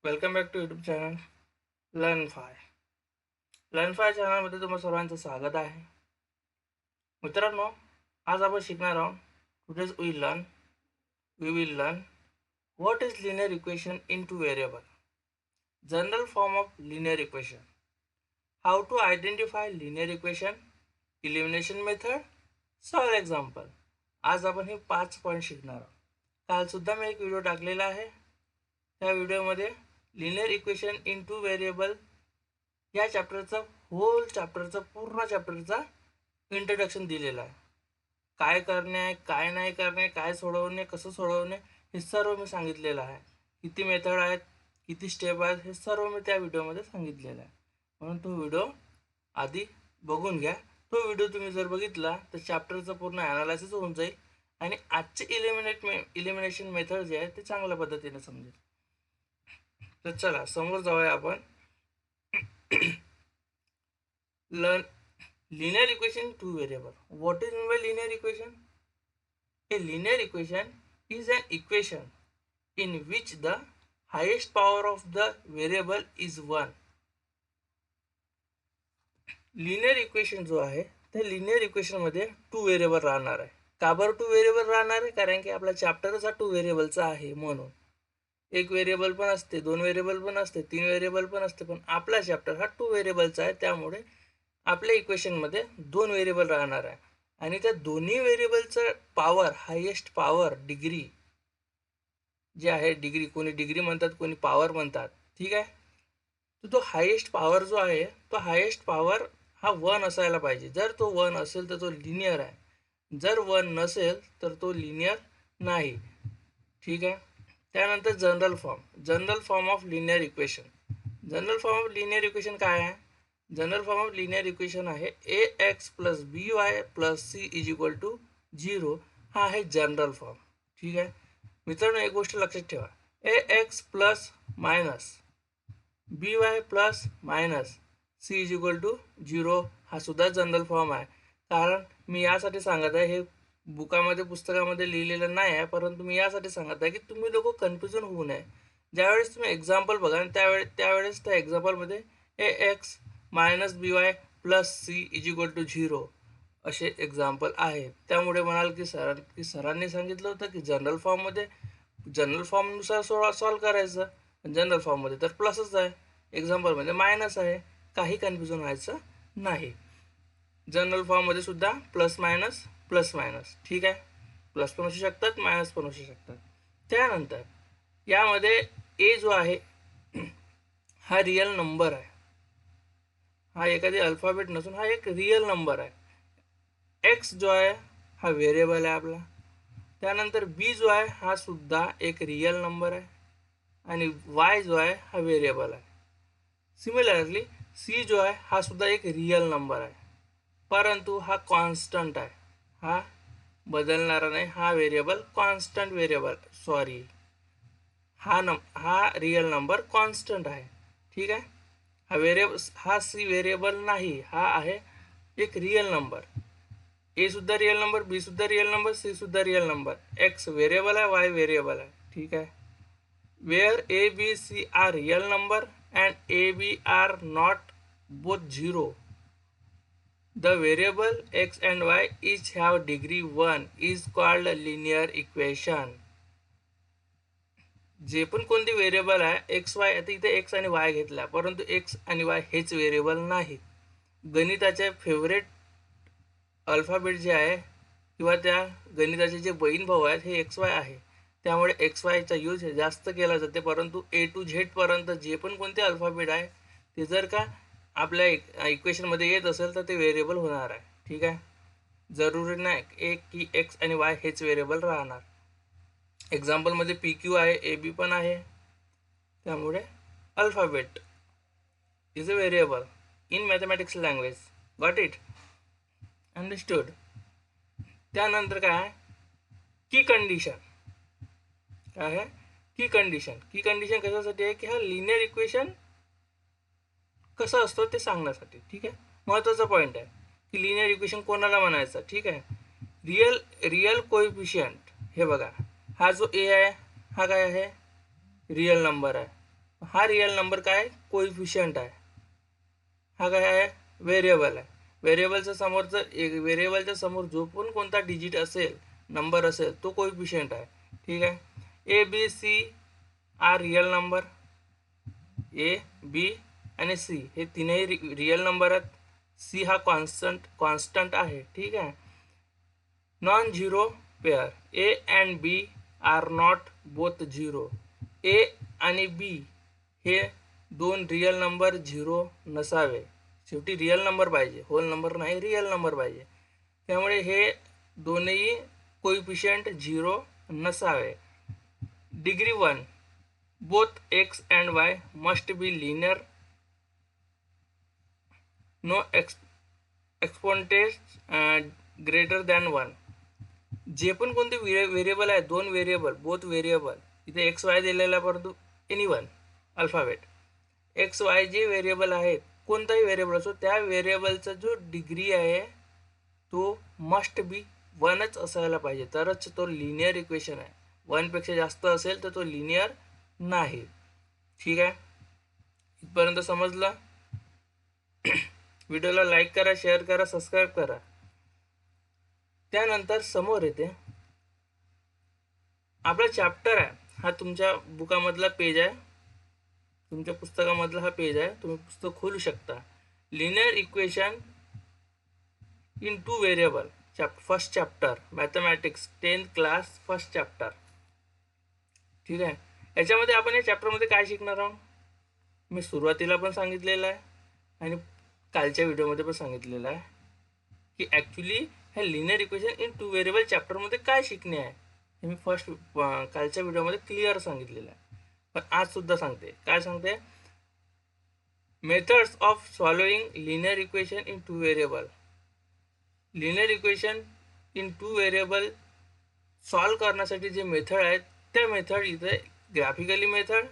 Welcome back to YouTube channel learn fy चॅनलमध्ये तुम्हा सर्वांचं स्वागत आहे. मित्रांनो, आज आपण शिकणार आहोत. Today's we will learn what is linear equation in two variable, general form of linear equation, how to identify linear equation, elimination method, solve example. आज आपण हे 5 पॉईंट शिकणार आहोत. कालसुद्धा मी एक व्हिडिओ टाकलेला आहे. त्या व्हिडिओमध्ये linear equation in two variable या चॅप्टरचा पूर्ण चॅप्टरचा इंट्रोडक्शन दिलेला आहे. काय करणे, काय नाही करणे, काय सोडवणे, कसं सोडवणे, हे सर्व मी सांगितलेलं आहे. किती मेथड आहेत, किती स्टेप आहेत, हे सर्व मी त्या व्हिडिओमध्ये सांगितलेलं आहे. म्हणून तो व्हिडिओ आधी बघून घ्या. तो व्हिडिओ तुम्ही जर बघितला तर चॅप्टरचं पूर्ण ॲनालायसिस होऊन जाईल आणि आजचे इलिमिनेशन मेथड जे आहे ते चांगल्या पद्धतीने समजेल. तर चला समोर जाऊया आपण. Learn linear equation to variable. What is meant by linear equation? A linear equation is an equation in which the highest power of the variable is 1. Linear equation जो आहे त्या लिनियर इक्वेशन मध्ये 2 व्हेरिएबल राहणार आहे. का बरं 2 variable राहणार आहे? कारण की आपला चॅप्टरच हा 2 व्हेरिएबलचा आहे. म्हणून एक व्हेरिएबल पण असते, 2 व्हेरिएबल पण असते, 3 व्हेरिएबल पण असते, पण आपला चॅप्टर हा 2 व्हेरिएबलचा आहे. त्यामुळे आपल्या इक्वेशनमध्ये 2 व्हेरिएबल राहणार आहे आणि त्या दोन्ही व्हेरिएबलचं पॉवर, हायेस्ट पॉवर, डिग्री जे आहे, डिग्री कोणी डिग्री म्हणतात, कोणी पॉवर म्हणतात, ठीक आहे. तर तो हायेस्ट पॉवर जो आहे तो हायेस्ट पॉवर हा 1 असायला पाहिजे. जर तो 1 असेल तर तो लिनियर आहे, जर 1 नसेल तर तो लिनियर नाही, ठीक आहे. त्यानंतर general form of linear equation. General form of linear equation काय आहे? General form of linear equation आहे ax plus B Y plus C is equal to 0. हा आहे जनरल फॉर्म, ठीक आहे. मित्रांनो, एक गोष्ट लक्षात ठेवा, ax plus minus B Y plus minus C is equal to 0 हा सुद्धा जनरल फॉर्म आहे. कारण मी यासाठी सांगत आहे, हे बुकामध्ये, पुस्तकामध्ये लिहिलेलं नाही आहे, परंतु मी यासाठी सांगत आहे की तुम्ही लोक कन्फ्युजन होऊ नये. ज्यावेळेस तुम्ही एक्झाम्पल बघा त्यावेळेस त्या एक्झाम्पलमध्ये ax minus B Y plus C is equal to 0 असे एक्झाम्पल आहेत. त्यामुळे म्हणाल की सरांनी सांगितलं होतं की जनरल फॉर्मनुसार सॉल्व करायचं, जनरल फॉर्ममध्ये तर प्लसच आहे, एक्झाम्पलमध्ये मायनस आहे. काही कन्फ्युजन व्हायचं नाही. जनरल फॉर्ममध्ये सुद्धा प्लस मायनस, ठीक आहे. प्लस पण असू शकतात, मायनस पण असू शकतात. त्यानंतर यामध्ये ए जो आहे हा रिअल नंबर आहे. हा एखादी अल्फाबेट नसून हा एक रिअल नंबर आहे. एक्स जो आहे हा व्हेरिएबल आहे आपला. त्यानंतर बी जो आहे हा सुद्धा एक रिअल नंबर आहे आणि वाय जो आहे हा व्हेरिएबल आहे. सिमिलरली सी जो आहे हा सुद्धा एक रिअल नंबर आहे, परंतु हा कॉन्स्टंट आहे, हा बदलणारा नाही. हा व्हेरिएबल कॉन्स्टंट व्हेरिएबल, सॉरी, हा रिअल नंबर कॉन्स्टंट आहे, ठीक आहे. हा सी व्हेरिएबल नाही, हा आहे एक रिअल नंबर. ए सुद्धा रिअल नंबर, बी सुद्धा रिअल नंबर, सी सुद्धा रिअल नंबर. एक्स व्हेरिएबल आहे, वाय व्हेरिएबल आहे, ठीक आहे. Where A B C are real number and a b are not both 0, the variable x and y each have degree 1 is called a linear equation. जे पण कोणती variable आहे x Y, आता इथे x आणि वाय घेतला, परंतु x आणि वाय हेच व्हेरिएबल नाही. गणिताचे फेवरेट अल्फाबेट जे आहे किंवा त्या गणिताचे जे बहीण भाऊ आहेत हे एक्स वाय आहे. त्यामुळे एक्स वायचा यूज जास्त केला जाते, परंतु ए टू झेड पर्यंत जे पण कोणते अल्फाबेट आहे ते जर का आपल्या इक्वेशनमध्ये येत असेल तर ते व्हेरिएबल होणार आहे, ठीक आहे. जरुरी नाही की एक्स आणि वाय हेच व्हेरिएबल राहणार. एक्झाम्पलमध्ये पी क्यू आहे, ए बी पण आहे, त्यामुळे alphabet is a variable in mathematics language. Got it? Understood? त्यानंतर काय आहे की कंडिशन. काय आहे की कंडिशन? की कंडिशन कशासाठी आहे की हा लिनियर इक्वेशन कसं असतो ते सांगण्यासाठी, ठीक आहे. महत्त्वाचा पॉईंट आहे की लिनियर इक्वेशन कोणाला म्हणायचं, ठीक आहे. रिअल कोएफिशियंट, हे बघा, हा जो ए आहे हा काय आहे, रिअल नंबर आहे, हा रिअल नंबर काय कोइफिशियंट आहे, हा काय आहे व्हेरिएबल आहे. व्हेरिएबलच्या समोर जो पण कोणता डिजिट असेल, नंबर असेल, तो कोइफिशियंट आहे. ठीक आहे. A B C are real number, a b आणि सी हे तीनही रिअल नंबर आहेत. सी हा कॉन्स्टंट आहे. ठीक आहे. Non zero pair, a and b are not both zero. A आणि बी हे दोन रिअल नंबर झिरो नसावे. शेवटी रिअल नंबर पाहिजे, होल नंबर नाही, रिअल नंबर पाहिजे. त्यामुळे हे दोनही कोइफिशियंट झिरो नसावे. Degree 1, both x and y must be linear, no exponents greater than 1. जे पण कोणते व्हेरिएबल आहे, दोन व्हेरिएबल, बोथ व्हेरिएबल, इथे एक्स वाय दिलेला आहे, परंतु any one alphabet x Y जे व्हेरिएबल आहेत, कोणताही व्हेरिएबल असो, त्या व्हेरिएबलचा जो डिग्री आहे तो मस्ट बी 1च असायला पाहिजे, तरच तो लिनियर इक्वेशन आहे. 1 पेक्षा जास्त असेल तर तो लिनियर नाही. ठीक आहे. इथपर्यंत समजलं? व्हिडिओला लाईक करा, शेअर करा, सबस्क्राईब करा. त्यानंतर समोर येते आपला चॅप्टर आहे. हा तुमच्या बुकामधला पेज आहे, तुमच्या पुस्तकामधला हा पेज आहे, तुम्ही पुस्तक खोलू शकता. Linear equation in two variable, first chapter, mathematics 10th class, first chapter. ठीक आहे. याच्यामध्ये आपण या चॅप्टरमध्ये काय शिकणार आहोत, मी सुरुवातीला पण सांगितलेलं आहे आणि कालच्या व्हिडिओमध्ये पण सांगितलेलं आहे की ॲक्च्युली हे linear equation in two variable चॅप्टरमध्ये काय शिकणे आहे हे मी कालच्या व्हिडिओमध्ये क्लिअर सांगितलेलं आहे. पण आजसुद्धा सांगते. काय सांगते? Methods of solving linear equation in two variable. Linear equation in two variable solve करण्यासाठी जे मेथड आहेत, त्या मेथड इथे graphically method,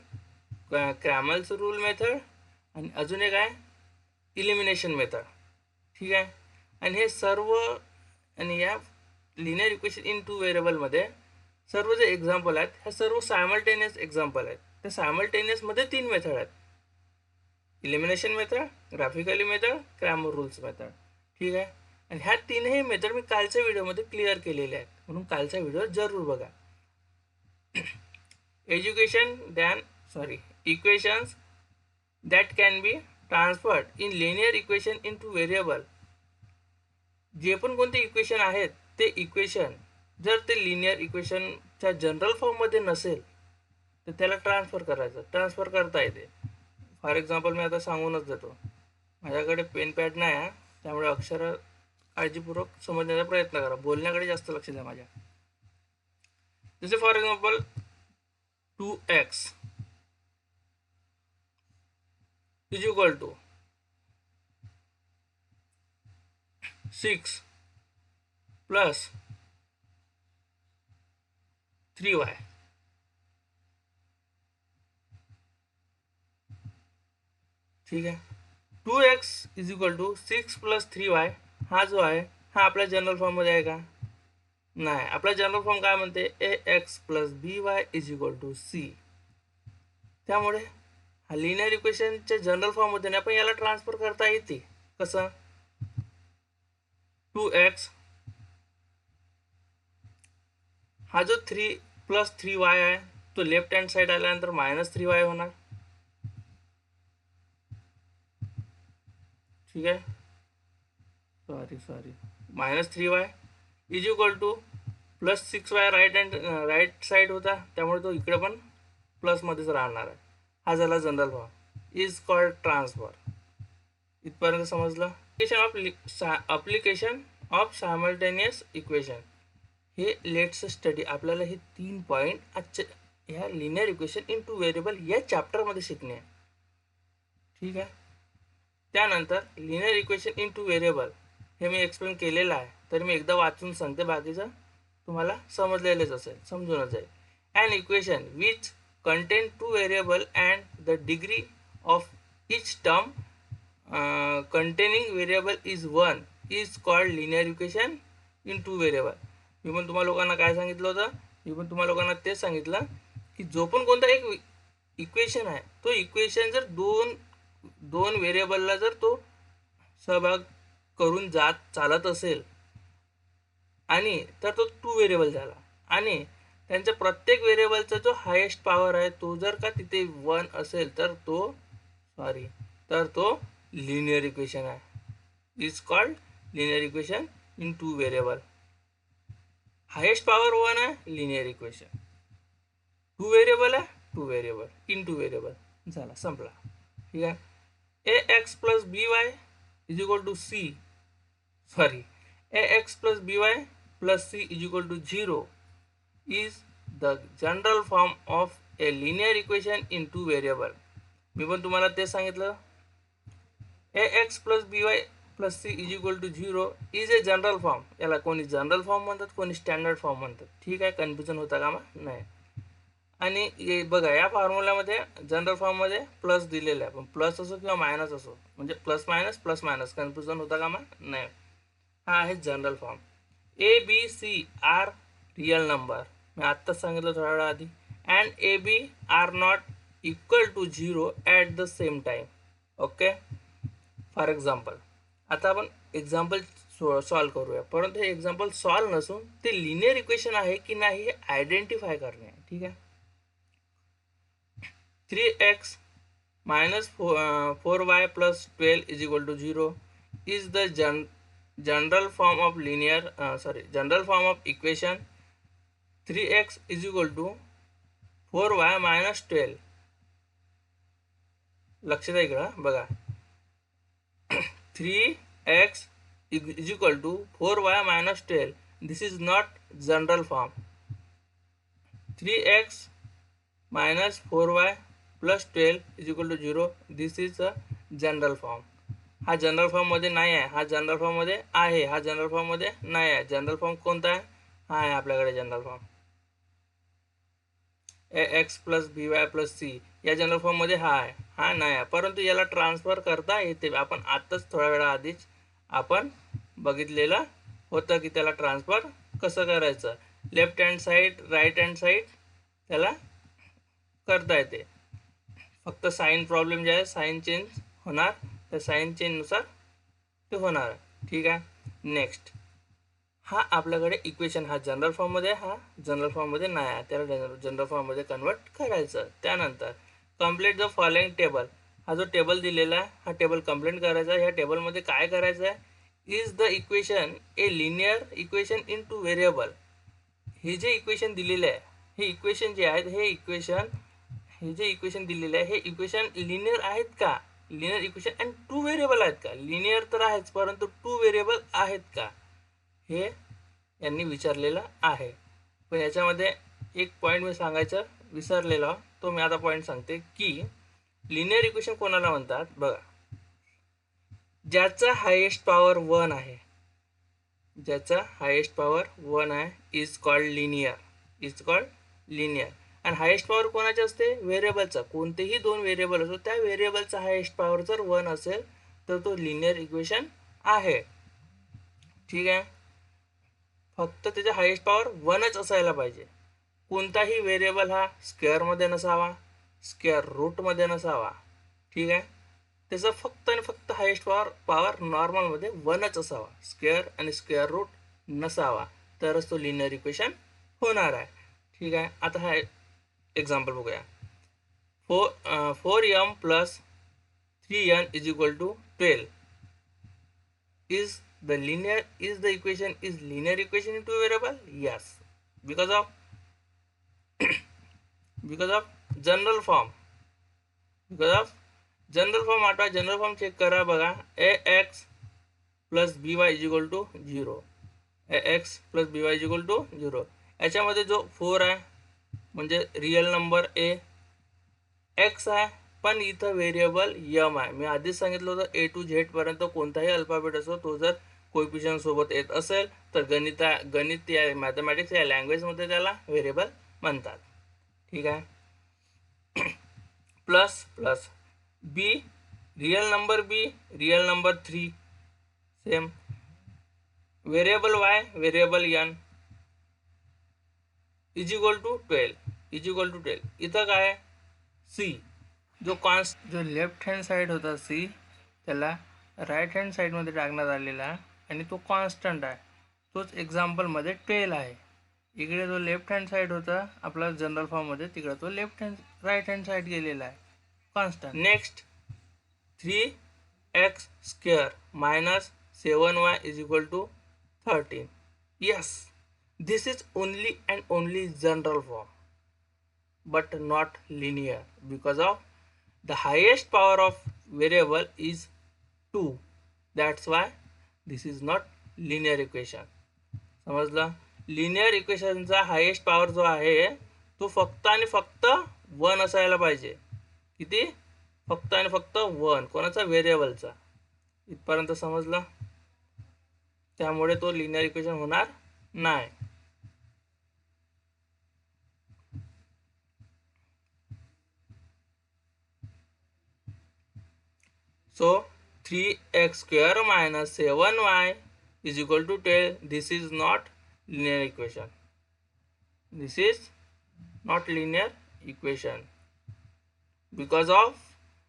Cramer's rule method आणि अजून एक आहे इलिमिनेशन मेथड. ठीक आहे. आणि हे सर्व, आणि या लिनियर इक्वेशन इन टू व्हेरिएबलमध्ये सर्व जे एक्झाम्पल आहेत, ह्या सर्व सायमल्टेनियस एक्झाम्पल आहेत. त्या सायमल्टेनियसमध्ये 3 मेथड आहेत, elimination method, graphically method, Cramer rules method. ठीक आहे. आणि ह्या तीनही मेथड मी कालच्या व्हिडिओमध्ये क्लिअर केलेले आहेत, म्हणून कालचा व्हिडिओ जरूर बघा. Equations that can be transferred in linear equation in two variable. जे पण कोणते इक्वेशन आहेत, ते इक्वेशन जर ते लिनियर इक्वेशनच्या जनरल फॉर्ममध्ये नसेल तर त्याला ट्रान्सफर करता येते. फॉर एक्झाम्पल मी आता सांगूनच देतो. माझ्याकडे पेन पॅड नाही आहे, त्यामुळे अक्षर काळजीपूर्वक समजण्याचा प्रयत्न करा, बोलण्याकडे जास्त लक्ष द्या माझ्या. जसे for example 2x is equal to 6 plus 3y. ठीक आहे. 2x is equal to 6 plus 3y हा जो आहे, हा आपल्या जनरल फॉर्ममध्ये आहे का? नाही. आपला जनरल फॉर्म काय म्हणते? ax plus by is equal to c. त्यामुळे हा लिनियर इक्वेशनच्या जनरल फॉर्ममध्ये नाही, पण याला ट्रान्सफर करता येते. कसं? 2x हा जो 3 प्लस 3y आहे, तो लेफ्ट हँड साईड आल्यानंतर मायनस 3y होणार. ठीक आहे. Sorry minus 3y is equal to plus 6y right side होता, त्यामुळे तो इकडे पण प्लसमध्येच राहणार आहे. हा झाला general form, is called transfer. इथपर्यंत समजलं? Application of simultaneous equation. हे लेट्स स्टडी. आपल्याला हे 3 पॉईंट आजच्या ह्या linear equation in two variable या चॅप्टरमध्ये शिकणे आहे. ठीक आहे. त्यानंतर linear equation in two variable हे मी एक्सप्लेन केलेलं आहे, तर मी एकदा वाचून सांगते, बाकीचं तुम्हाला समजलेलंच असेल, समजूनच जाईल. An equation which contain 2 variable and the degree of each term containing variable is 1 is called linear equation in two variable. मी पण तुम्हाला लोकांना काय सांगितलं होतं? मी पण तुम्हाला लोकांना तेच सांगितलं की जो पण कोणता एक इक्वेशन आहे तो इक्वेशन जर दोन व्हेरिएबलला जर तो सहभाग करून चालत असेल आणि तर तो टू व्हेरिएबल झाला आणि त्यांच्या प्रत्येक व्हेरिएबलचा जो हायेस्ट पॉवर आहे तो जर का तिथे 1 असेल तर तो लिनियर इक्वेशन आहे is called linear equation in two variable highest power 1 आहे लिनियर इक्वेशन टू व्हेरिएबल आहे two variable in two variable झाला संपला ठीक आहे ax plus B Y is equal to C ax plus by plus c is equal to 0 is the general form of a linear equation in two variable. मी पण तुम्हाला ते सांगितलं ax plus by plus c is equal to 0 is a general form. याला कोणी general form म्हणतात कोणी standard form म्हणतात ठीक आहे कन्फ्युजन होता कामा नाही आणि बघा या फॉर्म्युल्यामध्ये जनरल फॉर्ममध्ये प्लस दिलेला आहे पण प्लस असो किंवा मायनस असो म्हणजे प्लस मायनस कन्फ्युजन होता कामा नाही हा आहे general form a B C are real number मी आत्ताच सांगितलं थोड्या वेळा आधी and a b are not equal to 0 at the same time okay for example आता आपण एक्झाम्पल सॉल्व करूया परंतु हे एक्झाम्पल सॉल्व नसून ते लिनियर इक्वेशन आहे की नाही हे आयडेंटिफाय करणे आहे ठीक आहे 3x minus 4y plus 12 is equal to 0 is the general form of general form of equation 3x is equal to 4y minus 12 लक्षात आहे का बघा 3x is equal to 4y minus 12 this is not general form 3x minus 4y plus 12 is equal to 0 this is a general form हा general form मध्ये नाही आहे हा general form मध्ये आहे हा जनरल फॉर्म मध्ये नाही आहे जनरल फॉर्म कोणता आहे हा आहे आपल्याकडे general form ax plus by plus c या जनरल फॉर्म मध्ये हा आहे हा नाही आहे परंतु याला ट्रान्सफर करता येते आपण आताच थोड्या वेळा आधीच आपण बघितलेलं होतं की त्याला ट्रान्सफर कसं करायचं left hand side right hand side त्याला करता येते फक्त साइन प्रॉब्लेम जे आहे साइन चेंज होणार त्या साइन चेंज नुसार ते होणार ठीक आहे नेक्स्ट हा आपल्याकडे इक्वेशन हा जनरल फॉर्म मध्ये हा जनरल फॉर्म मध्ये नाही आहे त्याला जनरल फॉर्म मध्ये कन्वर्ट करायचं त्यानंतर कंप्लीट द फॉलोइंग टेबल हा जो टेबल दिलेला आहे हा टेबल कंप्लीट करायचा ह्या टेबल मध्ये काय करायचं आहे is the equation A linear equation in two variable हे जे इक्वेशन दिलेले आहे हे इक्वेशन जे आहेत हे जे इक्वेशन दिलेले आहे हे इक्वेशन लिनियर आहेत का linear equation and two variable आहेत का लिनियर तर आहेच परंतु टू व्हेरिएबल आहेत का हे यांनी विचारलेलं आहे पण याच्यामध्ये एक पॉईंट मी सांगायचं विसरलेला तो मी आता पॉईंट सांगते की लिनियर इक्वेशन कोणाला म्हणतात बघा ज्याचा हायेस्ट पॉवर 1 आहे ज्याचा हायेस्ट पॉवर 1 आहे इज कॉल्ड लिनियर आणि हायेस्ट पॉवर कोणाचे असते व्हेरिएबलचा कोणतेही दोन व्हेरिएबल असो त्या व्हेरिएबलचा हायेस्ट पॉवर जर 1 असेल तर तो लिनियर इक्वेशन आहे ठीक आहे फक्त त्याचा हायेस्ट पॉवर 1च असायला पाहिजे कोणताही व्हेरिएबल हा स्क्वेअर मध्ये नसावा स्क्वेअर रूट मध्ये नसावा ठीक आहे त्याचा फक्त आणि फक्त हायेस्ट पॉवर नॉर्मल मध्ये 1च असावा स्क्वेअर आणि स्क्वेअर रूट नसावा तरच तो लिनियर इक्वेशन होणार आहे ठीक आहे आता हा एक्झाम्पल बघूया 4m plus 3n is equal to 12 is the equation is linear equation in two variable yes because of general form आठवा जनरल फॉर्म चेक करा बघा ax plus by is equal to 0 ax plus by is equal to 0 याच्यामध्ये जो 4 आहे म्हणजे real number A x आहे पण इथं व्हेरिएबल यम आहे मी आधीच सांगितलं होतं ए टू झेड पर्यंत कोणताही अल्फाबेट असो तो जर कोएफिशियंट सोबत येत असेल तर गणित या मॅथमॅटिक्स या लँग्वेजमध्ये त्याला व्हेरिएबल म्हणतात ठीक आहे plus plus B real number 3 same variable Y variable N is equal to 12 इथं काय सी जो लेफ्ट हँड साईड होता सी त्याला राईट हँड साईडमध्ये टाकण्यात आलेला आहे आणि तो कॉन्स्टंट आहे. तोच एक्झाम्पलमध्ये 12 आहे. इकडे जो लेफ्ट हँड साईड होता आपला जनरल फॉर्ममध्ये तिकडे तो राईट हँड साईड गेलेला आहे constant. Next 3x² minus 7y is equal to 13. Yes, this is only and only general form but not linear because of the highest power of variable is 2. That's why this is not linear equation. समजलं? Linear इक्वेशनचा highest power जो आहे तो फक्त आणि फक्त 1 असायला पाहिजे. किती? फक्त आणि फक्त 1. कोणाचा? व्हेरिएबलचा. इथपर्यंत समजलं? त्यामुळे तो लिनियर इक्वेशन होणार नाही. So 3x² minus 7y is equal to 10. This is not linear equation. This is not linear equation because of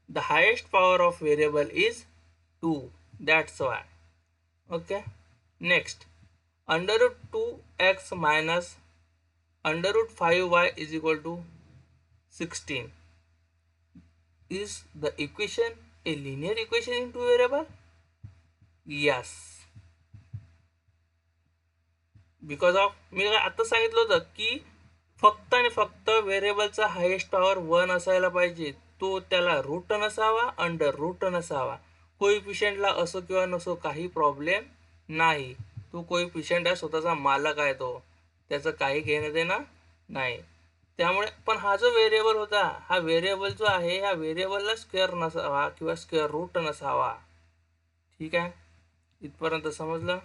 the highest power of variable is 2. That's why. Okay. Next, under root 2x minus under root 5y is equal to 16. Is the equation a linear equation in two variable? Yes. Because of मी आता सांगितलं होतं की फक्त आणि फक्त व्हेरिएबलचा highest power 1 असायला पाहिजे. तो त्याला रूट नसावा, अंडर रूट नसावा. कोइफिशियंटला असो किंवा नसो काही प्रॉब्लेम नाही. तो कोइफिशियंट आहे, स्वतःचा मालक आहे, तो त्याचं काही घेणं देणं नाही. त्यामुळे पण हा जो व्हेरिएबल होता, हा व्हेरिएबल जो आहे ह्या व्हेरिएबलला स्क्वेअर नसावा किंवा स्क्वेअर रूट नसावा. ठीक आहे, इथपर्यंत समजलं?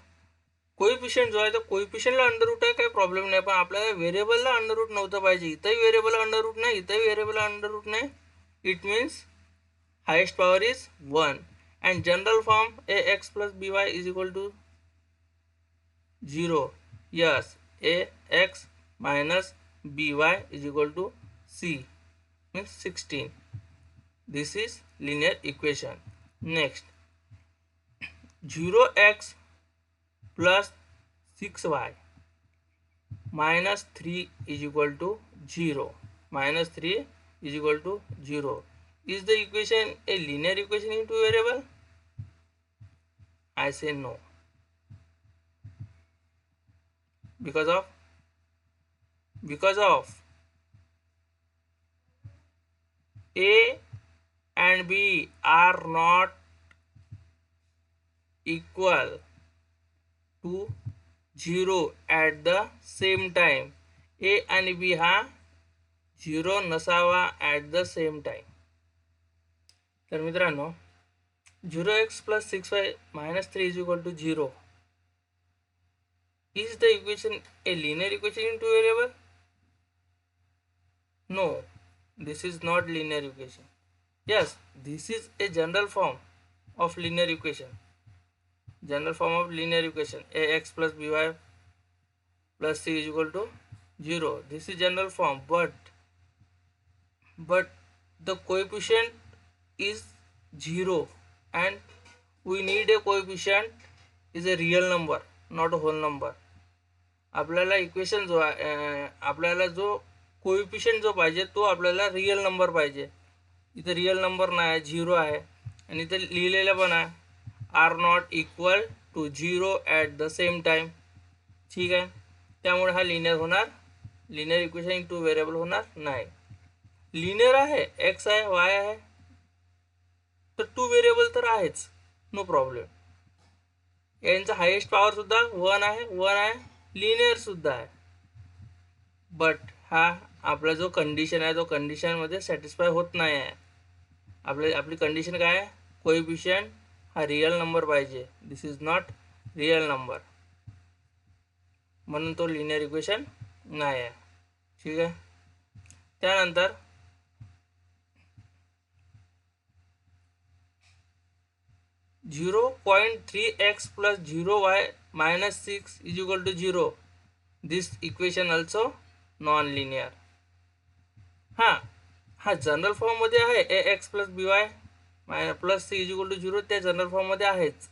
कोइफिशियंट जो आहे तो कोइफिशियंटला अंडर रूट आहे, काही प्रॉब्लेम नाही. पण आपल्याला व्हेरिएबलला अंडर रूट नव्हतं पाहिजे. इथंही व्हेरिएबलला अंडर रूट नाही, इथंही व्हेरिएबलला अंडर रूट नाही. It means highest power is 1 and general form ax plus by is equal to 0. Yes, ax minus by is equal to c means 16. This is linear equation. Next, 0x plus 6y minus 3 is equal to 0. Minus 3 is equal to 0. Is the equation a linear equation in two variable? I say no. Because of A and B are not equal to 0 at the same time. A and B हा 0 नसावा at the same time. तर मित्रांनो 0x plus 6y minus 3 is equal to 0. Is the equation a linear equation in two variable? No, this is not linear equation. Yes, this is a general form of linear equation. General form of linear equation, ax plus by plus c is equal to 0. This is general form, but the coefficient is 0 and we need a coefficient is a real number, not a whole number. आपल्याला equation जो आपल्याला जो coefficient जो पाहिजे तो आपल्याला real number पाहिजे. इथे रियल नंबर नाही, 0 आहे आणि इथे लिहिलेलं पण आहे are not equal to 0 at the same time. ठीक आहे, त्यामुळे हा लिनियर होणार, linear equation in two variable होणार नाही. लिनियर आहे, एक्स आहे, वाय आहे, तर टू व्हेरिएबल तर आहेच, नो प्रॉब्लेम. यांचा हायेस्ट पॉवर सुद्धा 1 आहे, लिनियर सुद्धा आहे. बट हा आपला जो कंडिशन आहे तो कंडिशनमध्ये सॅटिस्फाय होत नाही आहे. आपली कंडिशन काय आहे? कोएफिशिएंट हा रियल नंबर पाहिजे. दिस इज नॉट रियल नंबर, म्हणून तो लिनियर इक्वेशन नाही आहे. ठीक आहे, त्यानंतर 0.3x plus 0y minus 6 is equal to 0. This equation also non-linear. हा जनरल फॉर्ममध्ये आहे a x plus B Y plus C is equal to 0 त्या जनरल फॉर्ममध्ये आहेच,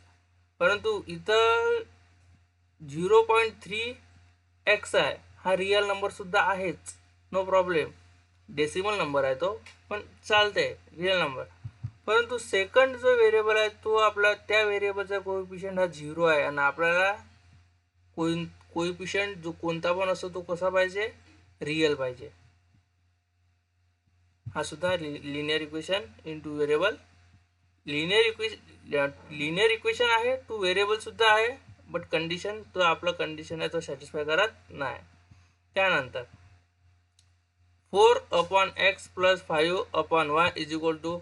परंतु इथं 0.3 एक्स आहे, हा रिअल नंबरसुद्धा आहेच, नो प्रॉब्लेम. डेसिमल नंबर आहे तो, पण चालते रिअल नंबर. परंतु सेकंड जो व्हेरिएबल आहे तो आपला त्या व्हेरिएबलचा कोएफिशियंट हा 0 आहे आणि आपल्याला कोएफिशियंट जो कोणता पण असतो तो कसा पाहिजे, रिअल पाहिजे. हा सुद्धा linear equation in two variable. Linear equation आहे, टू व्हेरिएबल सुद्धा आहे, बट कंडिशन तो आपला कंडिशन आहे तो सॅटिस्फाय करत नाही. त्यानंतर 4/x plus 5/y is equal to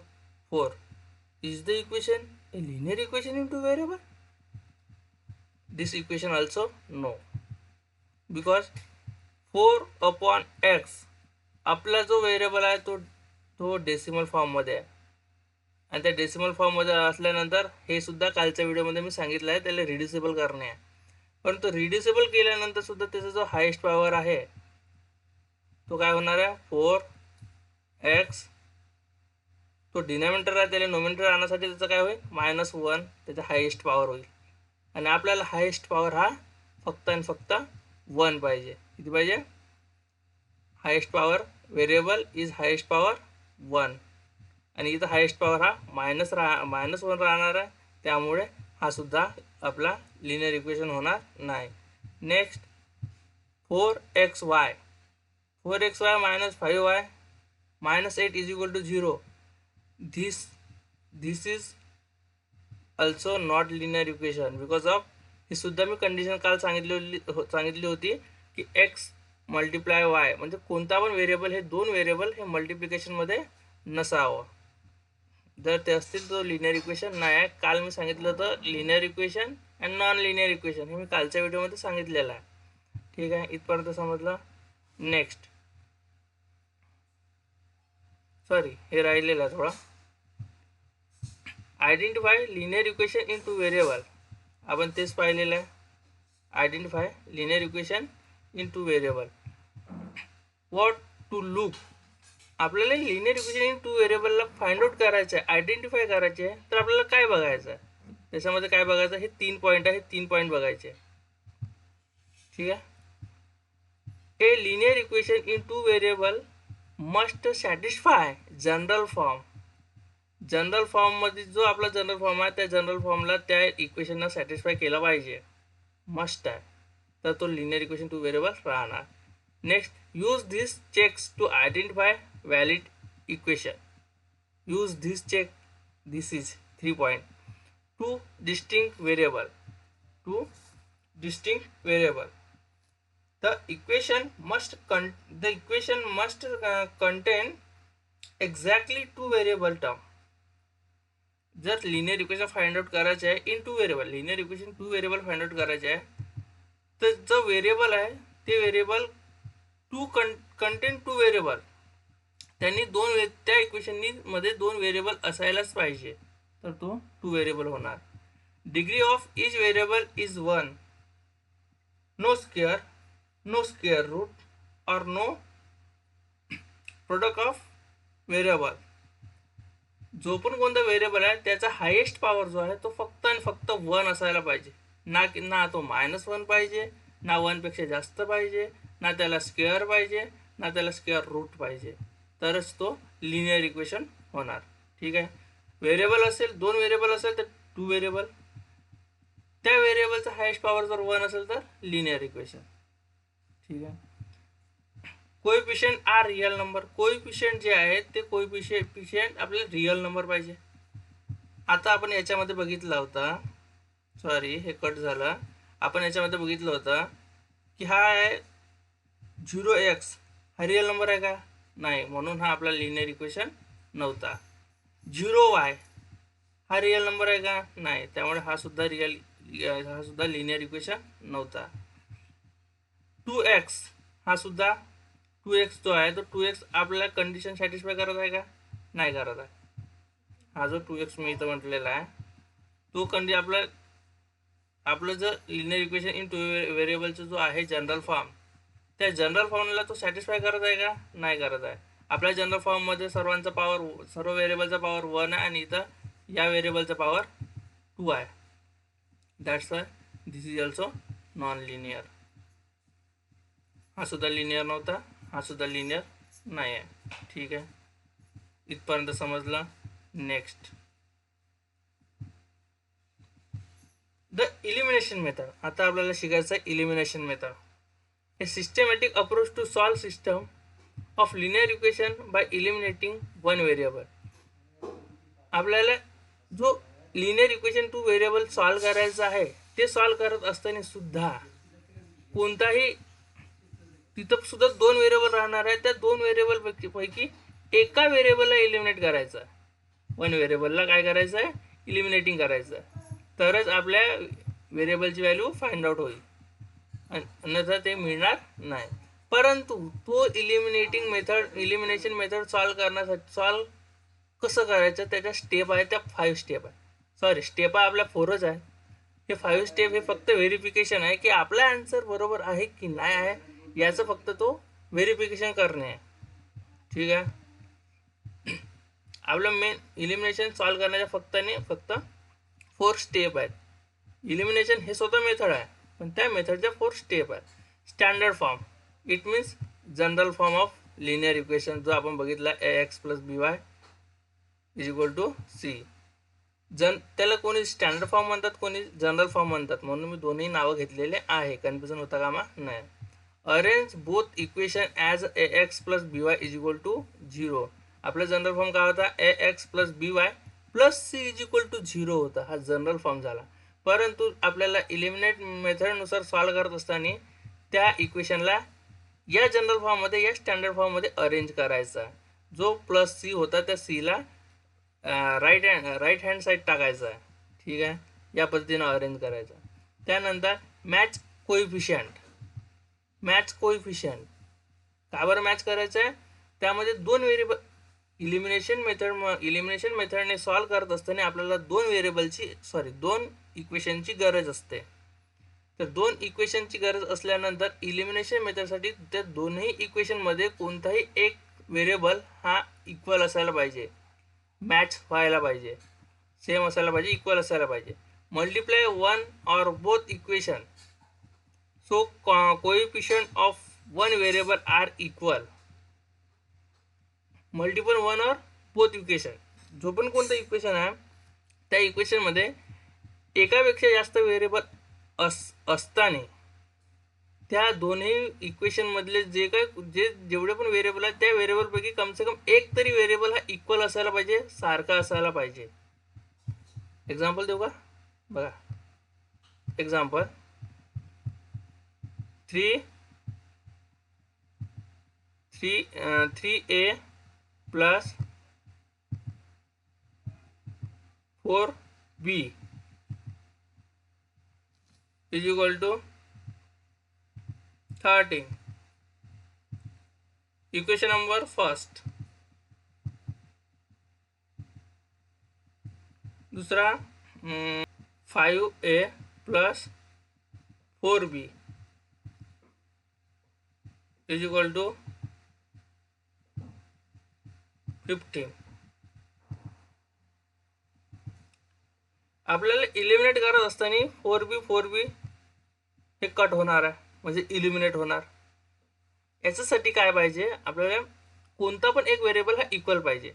4 is the equation a linear equation into variable? This equation also no, because 4/x आपला जो व्हेरिएबल आहे तो डेसिमल फॉर्ममध्ये आहे आणि त्या डेसिमल फॉर्ममध्ये असल्यानंतर हे सुद्धा कालच्या व्हिडिओमध्ये मी सांगितलं आहे त्याला रिड्युसिबल करणे आहे. परंतु रिड्युसिबल केल्यानंतर सुद्धा त्याचा जो हायेस्ट पॉवर आहे तो काय होणार आहे 4x. तो डिनॉमिनेटर आहे त्याला नोमिनेटर आणण्यासाठी त्याचं काय होईल -1 त्याचा हायेस्ट पॉवर होईल आणि आपल्याला हायेस्ट पॉवर हा फक्त आणि फक्त 1 पाहिजे. किती पाहिजे? Highest power variable is highest power 1 आणि इथं हायेस्ट पॉवर हा -1 राहणार आहे, त्यामुळे हा सुद्धा आपला लिनियर इक्वेशन होणार नाही. Next 4xy minus 5y minus 8 is equal to 0. This is also not linear equation because of ही सुद्धा मी कंडिशन काल सांगितली होती की x मल्टिप्लाय y म्हणजे कोणता पण व्हेरिएबल हे दोन व्हेरिएबल हे मल्टिप्लिकेशनमध्ये नसावं. जर ते असतील तर लिनियर इक्वेशन नाही आहे. काल मी सांगितलं होतं linear equation and non linear equation, हे मी कालच्या व्हिडिओमध्ये सांगितलेलं आहे. ठीक आहे, इथपर्यंत समजलं. नेक्स्ट हे राहिलेलं आहे थोडा. Identify linear equation in two variable, आपण तेच पाहिलेलं आहे. Identify linear equation in two variable. What to look, आपल्याला लिनियर इक्वेशन इन टू व्हेरिएबलला फाइंड आउट करायचं आहे, आयडेंटिफाय करायचे आहे. तर आपल्याला काय बघायचं आहे त्याच्यामध्ये, काय बघायचं, हे 3 पॉईंट आहे, 3 पॉईंट बघायचे. ठीक आहे. ए linear equation in two variable must satisfy general form. General फॉर्ममध्ये जो आपला जनरल फॉर्म आहे त्या जनरल फॉर्मला त्या इक्वेशनला सॅटिस्फाय केला पाहिजे, मस्ट आहे, तर तो लिनियर इक्वेशन टू व्हेरिएबल राहणार. Next use this checks to identify valid equation. Use this check, this is 3 point. Two distinct variable. The equation must contain exactly two variable term. जर linear equation find out करायचे आहे in two variable, linear equation two variable find out करायचे आहे, तर जो variable आहे ते variable contain two variable, त्यांनी त्या इक्वेशननी मध्ये 2 व्हेरिएबल असायलाच पाहिजे, तर तो टू व्हेरिएबल होणार. Degree of each variable is 1. No square root और नो प्रोडक्ट ऑफ व्हेरिएबल. जो पण कोणता व्हेरिएबल आहे त्याचा हायेस्ट पॉवर जो आहे तो फक्त आणि फक्त 1 असायला पाहिजे, ना तो -1 पाहिजे, ना 1 पेक्षा जास्त पाहिजे, ना त्याला स्क्वेअर पाहिजे, ना त्याला स्क्वेअर रूट पाहिजे, तरच तो लिनियर इक्वेशन होणार. ठीक आहे. व्हेरिएबल असेल, 2 व्हेरिएबल असेल तर टू व्हेरिएबल, त्या व्हेरिएबलचा हायेस्ट पॉवर जर 1 असेल तर लिनियर इक्वेशन. ठीक आहे. Coefficient are real number. Coefficient जे आहे ते कोएफिशिएंट आपल्याला रिअल नंबर पाहिजे. आता आपण याच्यामध्ये बघितलं होतं, हे कट झालं, आपण याच्यामध्ये बघितलं होतं की हा आहे 0x, हा रिअल नंबर आहे का? नाही, म्हणून हा आपला लिनियर इक्वेशन नव्हता. 0y हा रिअल नंबर आहे का? नाही, त्यामुळे हा सुद्धा लिनियर इक्वेशन नव्हता. 2x हा सुद्धा 2x जो आहे तो 2x आपल्याला कंडिशन सॅटिस्फाय करत आहे का? नाही करत आहे. हा जो 2x मी इथं म्हटलेला आहे तो आपलं जर लिनियर इक्वेशन इन टू व्हेरिएबलचा जो आहे जनरल फॉर्म, त्या जनरल फॉर्मला तो सॅटिस्फाय करत आहे का? नाही करत आहे. आपल्या जनरल फॉर्ममध्ये सर्वांचा पॉवर सर्व व्हेरिएबलचा पॉवर 1 आहे आणि इथं या व्हेरिएबलचा पॉवर 2 आहे. That's why this is also non linear. हा सुद्धा लिनियर नव्हता, हा सुद्धा लिनियर नाही आहे. ठीक आहे, इथपर्यंत समजलं. Next the elimination method. आता आपल्याला शिकायचं आहे elimination method. A systematic approach to solve system of linear equation by eliminating one variable. आपल्याला जो linear equation two variable solve करायचा आहे ते सॉल्व करत असताना सुद्धा कोणताही तिथं सुद्धा दोन व्हेरिएबल राहणार आहे. त्या दोन व्हेरिएबल पैकी एका व्हेरिएबलला इलिमिनेट करायचं आहे. वन व्हेरिएबलला काय करायचं आहे, इलिमिनेटिंग करायचं आहे. तरच आपल्या व्हेरिएबलची व्हॅल्यू फाइंड आउट होईल, अन्यथा ते मिळणार नाही. परंतु तो इलिमिनेशन मेथड सॉल्व कसं करायचं त्याच्या स्टेप आहे, त्या 5 स्टेप आहे. सॉरी, स्टेप आहे आपल्या 4च आहे. हे 5 स्टेप हे फक्त व्हेरिफिकेशन आहे की आपला आन्सर बरोबर आहे की नाही आहे, याचं फक्त तो व्हेरिफिकेशन करणे आहे. ठीक आहे, आपलं मेन इलिमिनेशन सॉल्व करण्याच्या फक्त 4 स्टेप आहेत. इलिमिनेशन हे स्वतः मेथड आहे, पण त्या मेथडच्या 4 स्टेप आहेत. Standard form, it means general form of linear equation, जो आपण बघितला ax + by = c. त्याला कोणी स्टँडर्ड फॉर्म म्हणतात, कोणी जनरल फॉर्म म्हणतात, म्हणून मी दोन्ही नावं घेतलेले आहे, कन्फ्युजन होता कामा नाही. Arrange both equation as ax + by = 0. आपला जनरल फॉर्म काय होता, ax + by + c = 0 होता. हा जनरल फॉर्म झाला. परंतु आपल्याला इलिमिनेट मेथडनुसार सॉल्व करत असताना त्या इक्वेशनला या जनरल फॉर्ममध्ये या स्टँडर्ड फॉर्ममध्ये अरेंज करायचा. जो +c होता त्या सीला राईट हँड साईड टाकायचा आहे. ठीक आहे, या पद्धतीनं अरेंज करायचा. त्यानंतर मॅच कोइफिशियंट का बरं मॅच करायचं आहे, त्यामध्ये दोन व्हेरिएबल इलिमिनेशन मेथडने सॉल्व करत असताना आपल्याला दोन इक्वेशनची गरज असते. तर दोन इक्वेशनची गरज असल्यानंतर इलिमिनेशन मेथडसाठी त्या दोन्ही इक्वेशनमध्ये कोणताही एक व्हेरिएबल हा इक्वल असायला पाहिजे, मॅच व्हायला पाहिजे, सेम असायला पाहिजे, इक्वल असायला पाहिजे. Multiply one or both equation so coefficient of one variable are equal. Multiple one or both equation, जो पण कोणतं इक्वेशन आहे त्या इक्वेशनमध्ये एकापेक्षा जास्त व्हेरिएबल असताना त्या दोन्ही इक्वेशनमधले जेवढे पण व्हेरिएबल आहेत त्या व्हेरिएबलपैकी कम से कम एक तरी व्हेरिएबल हा इक्वल असायला पाहिजे, सारखा असायला पाहिजे. एक्झाम्पल देऊ का, बघा. Example 3a + 4b = 13. Equation number first. दूसरा 5a + 4b = 15. आपल्याला इलिमिनेट करत असताना 4b हे कट होणार आहे, म्हणजे इलिमिनेट होणार. याच्यासाठी काय पाहिजे, आपल्याला कोणता पण एक व्हेरिएबल हा इक्वल पाहिजे.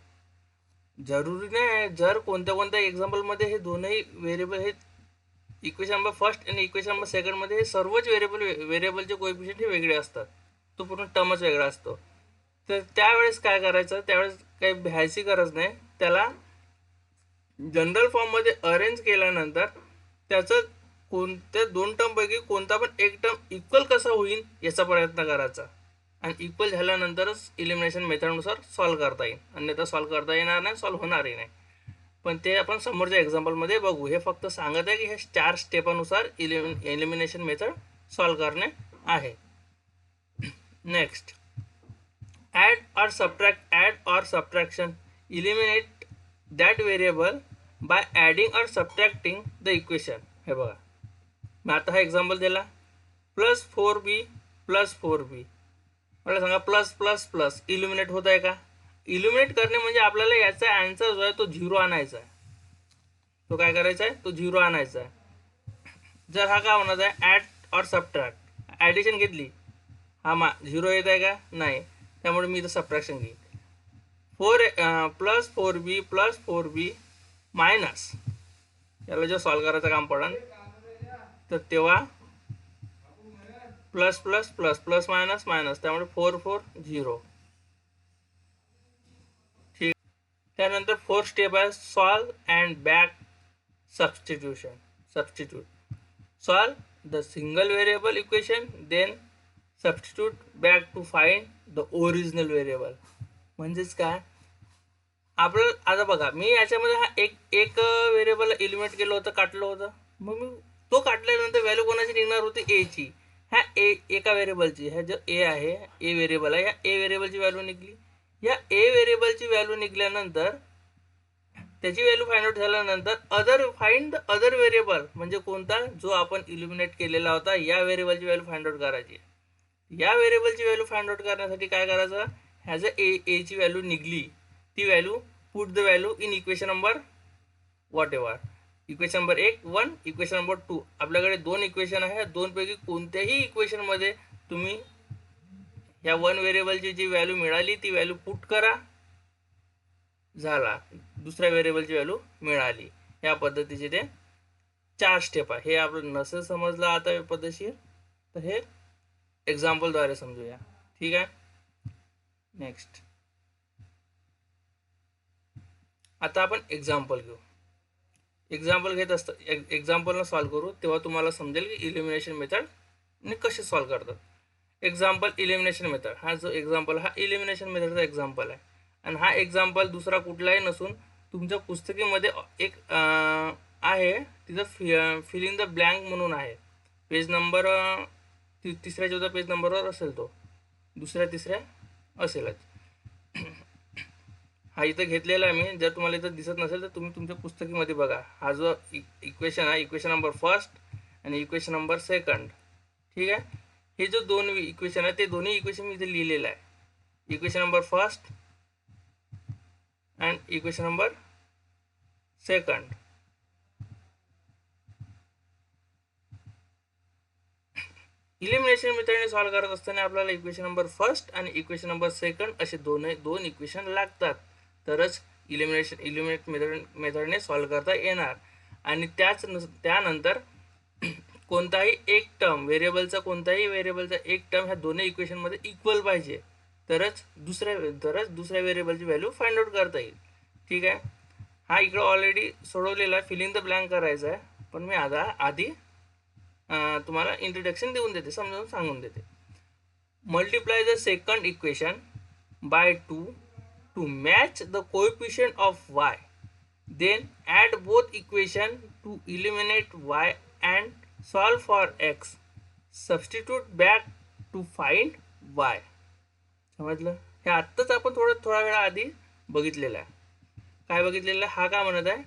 जरुरी नाही जर कोणत्या एक्झाम्पलमध्ये हे दोनही व्हेरिएबल हे इक्वेशन नंबर फर्स्ट आणि इक्वेशन नंबर सेकंडमध्ये हे सर्वच व्हेरिएबलचे कोएफिशिएंट हे वेगळे असतात, तो पूर्ण टर्मच वेगळा असतो. तर त्यावेळेस काय करायचं, त्यावेळेस काही भ्यायची गरज नाही. त्याला जनरल फॉर्ममध्ये अरेंज केल्यानंतर त्याचं कोणत्या दोन टर्मपैकी कोणता पण एक टर्म इक्वल कसा होईल याचा प्रयत्न करायचा, आणि इक्वल झाल्यानंतरच इलिमिनेशन मेथडनुसार सॉल्व करता येईल, अन्यथा सॉल्व करता येणार नाही, सॉल्व होणारही नाही. पण ते आपण समोरच्या एक्झाम्पलमध्ये बघू. हे फक्त सांगत आहे की हे 4 स्टेपानुसार इलिमिनेशन मेथड सॉल्व करणे आहे. Next, add or subtraction. Eliminate that variable by adding or subtracting the equation. हे बघा, मी आता हा एक्झाम्पल दिला, +4b + 4b मला सांगा प्लस प्लस प्लस इल्युमिनेट होत आहे का? इल्युमिनेट करणे म्हणजे आपल्याला याचा आन्सर जो आहे तो 0 आणायचा आहे. तो काय करायचा आहे? तो 0 आणायचा आहे. जर हा काय होणार आहे? ॲड और सबट्रॅक्ट, ॲडिशन घेतली, हा 0 येत आहे का? नाही. त्यामुळे मी इथं सबट्रॅक्शन घेईन. 4 प्लस 4b मायनस, याला जेव्हा सॉल्व करायचं काम पडेल तर तेव्हा plus plus plus plus minus minus, त्यामुळे 4 4 0. ठीक. त्यानंतर 4 स्टेप आहे solve and back substitution. Solve the single variable equation, then substitute back to find the original variable. म्हणजेच काय, आपलं आता बघा, मी याच्यामध्ये हा एक व्हेरिएबल इलिमिनेट केलं होतं, काढलं होतं. मग मी तो काढल्यानंतर व्हॅल्यू कोणाची निघणार होती? एची. ह्या एका व्हेरिएबलची, ह्या जो ए आहे, ए व्हेरिएबल आहे, या ए व्हेरिएबलची व्हॅल्यू निघली. या ए व्हेरिएबलची व्हॅल्यू निघल्यानंतर, त्याची व्हॅल्यू फाइंड आउट झाल्यानंतर फाइंड द अदर व्हेरिएबल, म्हणजे कोणता? जो आपण इल्युमिनेट केलेला होता, या व्हेरिएबलची व्हॅल्यू फाइंड आउट करायची. या व्हेरिएबलची व्हॅल्यू फाइंड आउट करण्यासाठी काय करायचं? ह्या जर एची व्हॅल्यू निघली, ती value put the value in equation number what ever. Equation number 1 1, equation number 2. आपल्याकडे 2 इक्वेशन आहे. दोनपैकी कोणत्याही इक्वेशनमध्ये तुम्ही या 1 व्हेरिएबलची जी व्हॅल्यू मिळाली ती व्हॅल्यू पुट करा, झाला, दुसऱ्या व्हेरिएबलची व्हॅल्यू मिळाली. या पद्धतीचे ते 4 स्टेप आहे. हे आपलं नसेल समजलं आता पद्धतशीर, तर हे एक्झाम्पलद्वारे समजूया. ठीक आहे. नेक्स्ट, आता आपण एक्झाम्पल घेऊ. एक्झाम्पल घेत एक्झाम्पलनं सॉल्व करू, तेव्हा तुम्हाला समजेल की इलिमिनेशन मेथड कसे सॉल्व करतात. Example elimination method. हा जो एक्झाम्पल, हा इलिमिनेशन मेथडचा एक्झाम्पल आहे. आणि हा एक्झाम्पल दुसरा कुठलाही नसून तुमच्या पुस्तकीमध्ये एक आहे, तिथं फिल इन द ब्लँक म्हणून आहे. पेज नंबर 3-4 पेज नंबरवर असेल, तो दुसऱ्या तिसऱ्या असेलच. हा इथं घेतलेला आहे मी. जर तुम्हाला इथं दिसत नसेल तर तुम्ही तुमच्या पुस्तकीमध्ये बघा. हा जो इक्वेशन आहे, इक्वेशन नंबर 1 आणि इक्वेशन नंबर 2. ठीक आहे. हे जो 2 इक्वेशन आहे, ते दोन्ही इक्वेशन मी इथे लिहिलेलं आहे. Equation number 1 and equation number 2. Elimination मेथडने सॉल्व करत असताना आपल्याला इक्वेशन नंबर 1 आणि इक्वेशन नंबर 2 असे दोन इक्वेशन लागतात, तरच इलिमिनेट मेथडने सॉल्व करता येणार. आणि त्यानंतर कोणताही एक टर्म, कोणताही व्हेरिएबलचा एक टर्म ह्या दोन्ही इक्वेशनमध्ये इक्वल पाहिजे, तरच दुसऱ्या व्हेरिएबलची व्हॅल्यू फाइंड आउट करता येईल. ठीक आहे. हा इकडं ऑलरेडी सोडवलेला, फिल इन द ब्लँक करायचा आहे, पण मी आधी तुम्हाला इंट्रोडक्शन देऊन देते, समजावून सांगून देते. Multiply the second equation by 2 to match the coefficient of y, then add both equation to eliminate y and solve for x, substitute back to find y. समजलं? हे आत्ताच आपण थोडा वेळा आधी बघितलेलं आहे. काय बघितलेलं आहे? हा काय म्हणत आहे,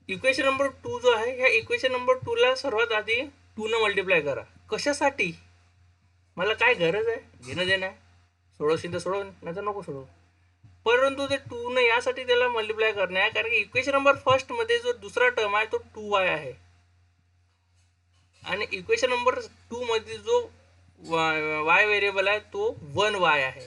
इक्वेशन नंबर 2 जो आहे, ह्या इक्वेशन नंबर 2ला सर्वात आधी 2 न मल्टिप्लाय करा. कशासाठी? मला काय गरज आहे, घेणं देणं आहे. सोडवशील तर सोडव, नाही तर नको सोडव. परंतु ते 2 न यासाठी त्याला मल्टिप्लाय करणे आहे, कारण की इक्वेशन नंबर 1 मध्ये जो दुसरा टर्म आहे तो 2y आहे, आणि इक्वेशन नंबर 2 मध्ये जो y व्हेरिएबल आहे तो 1y आहे.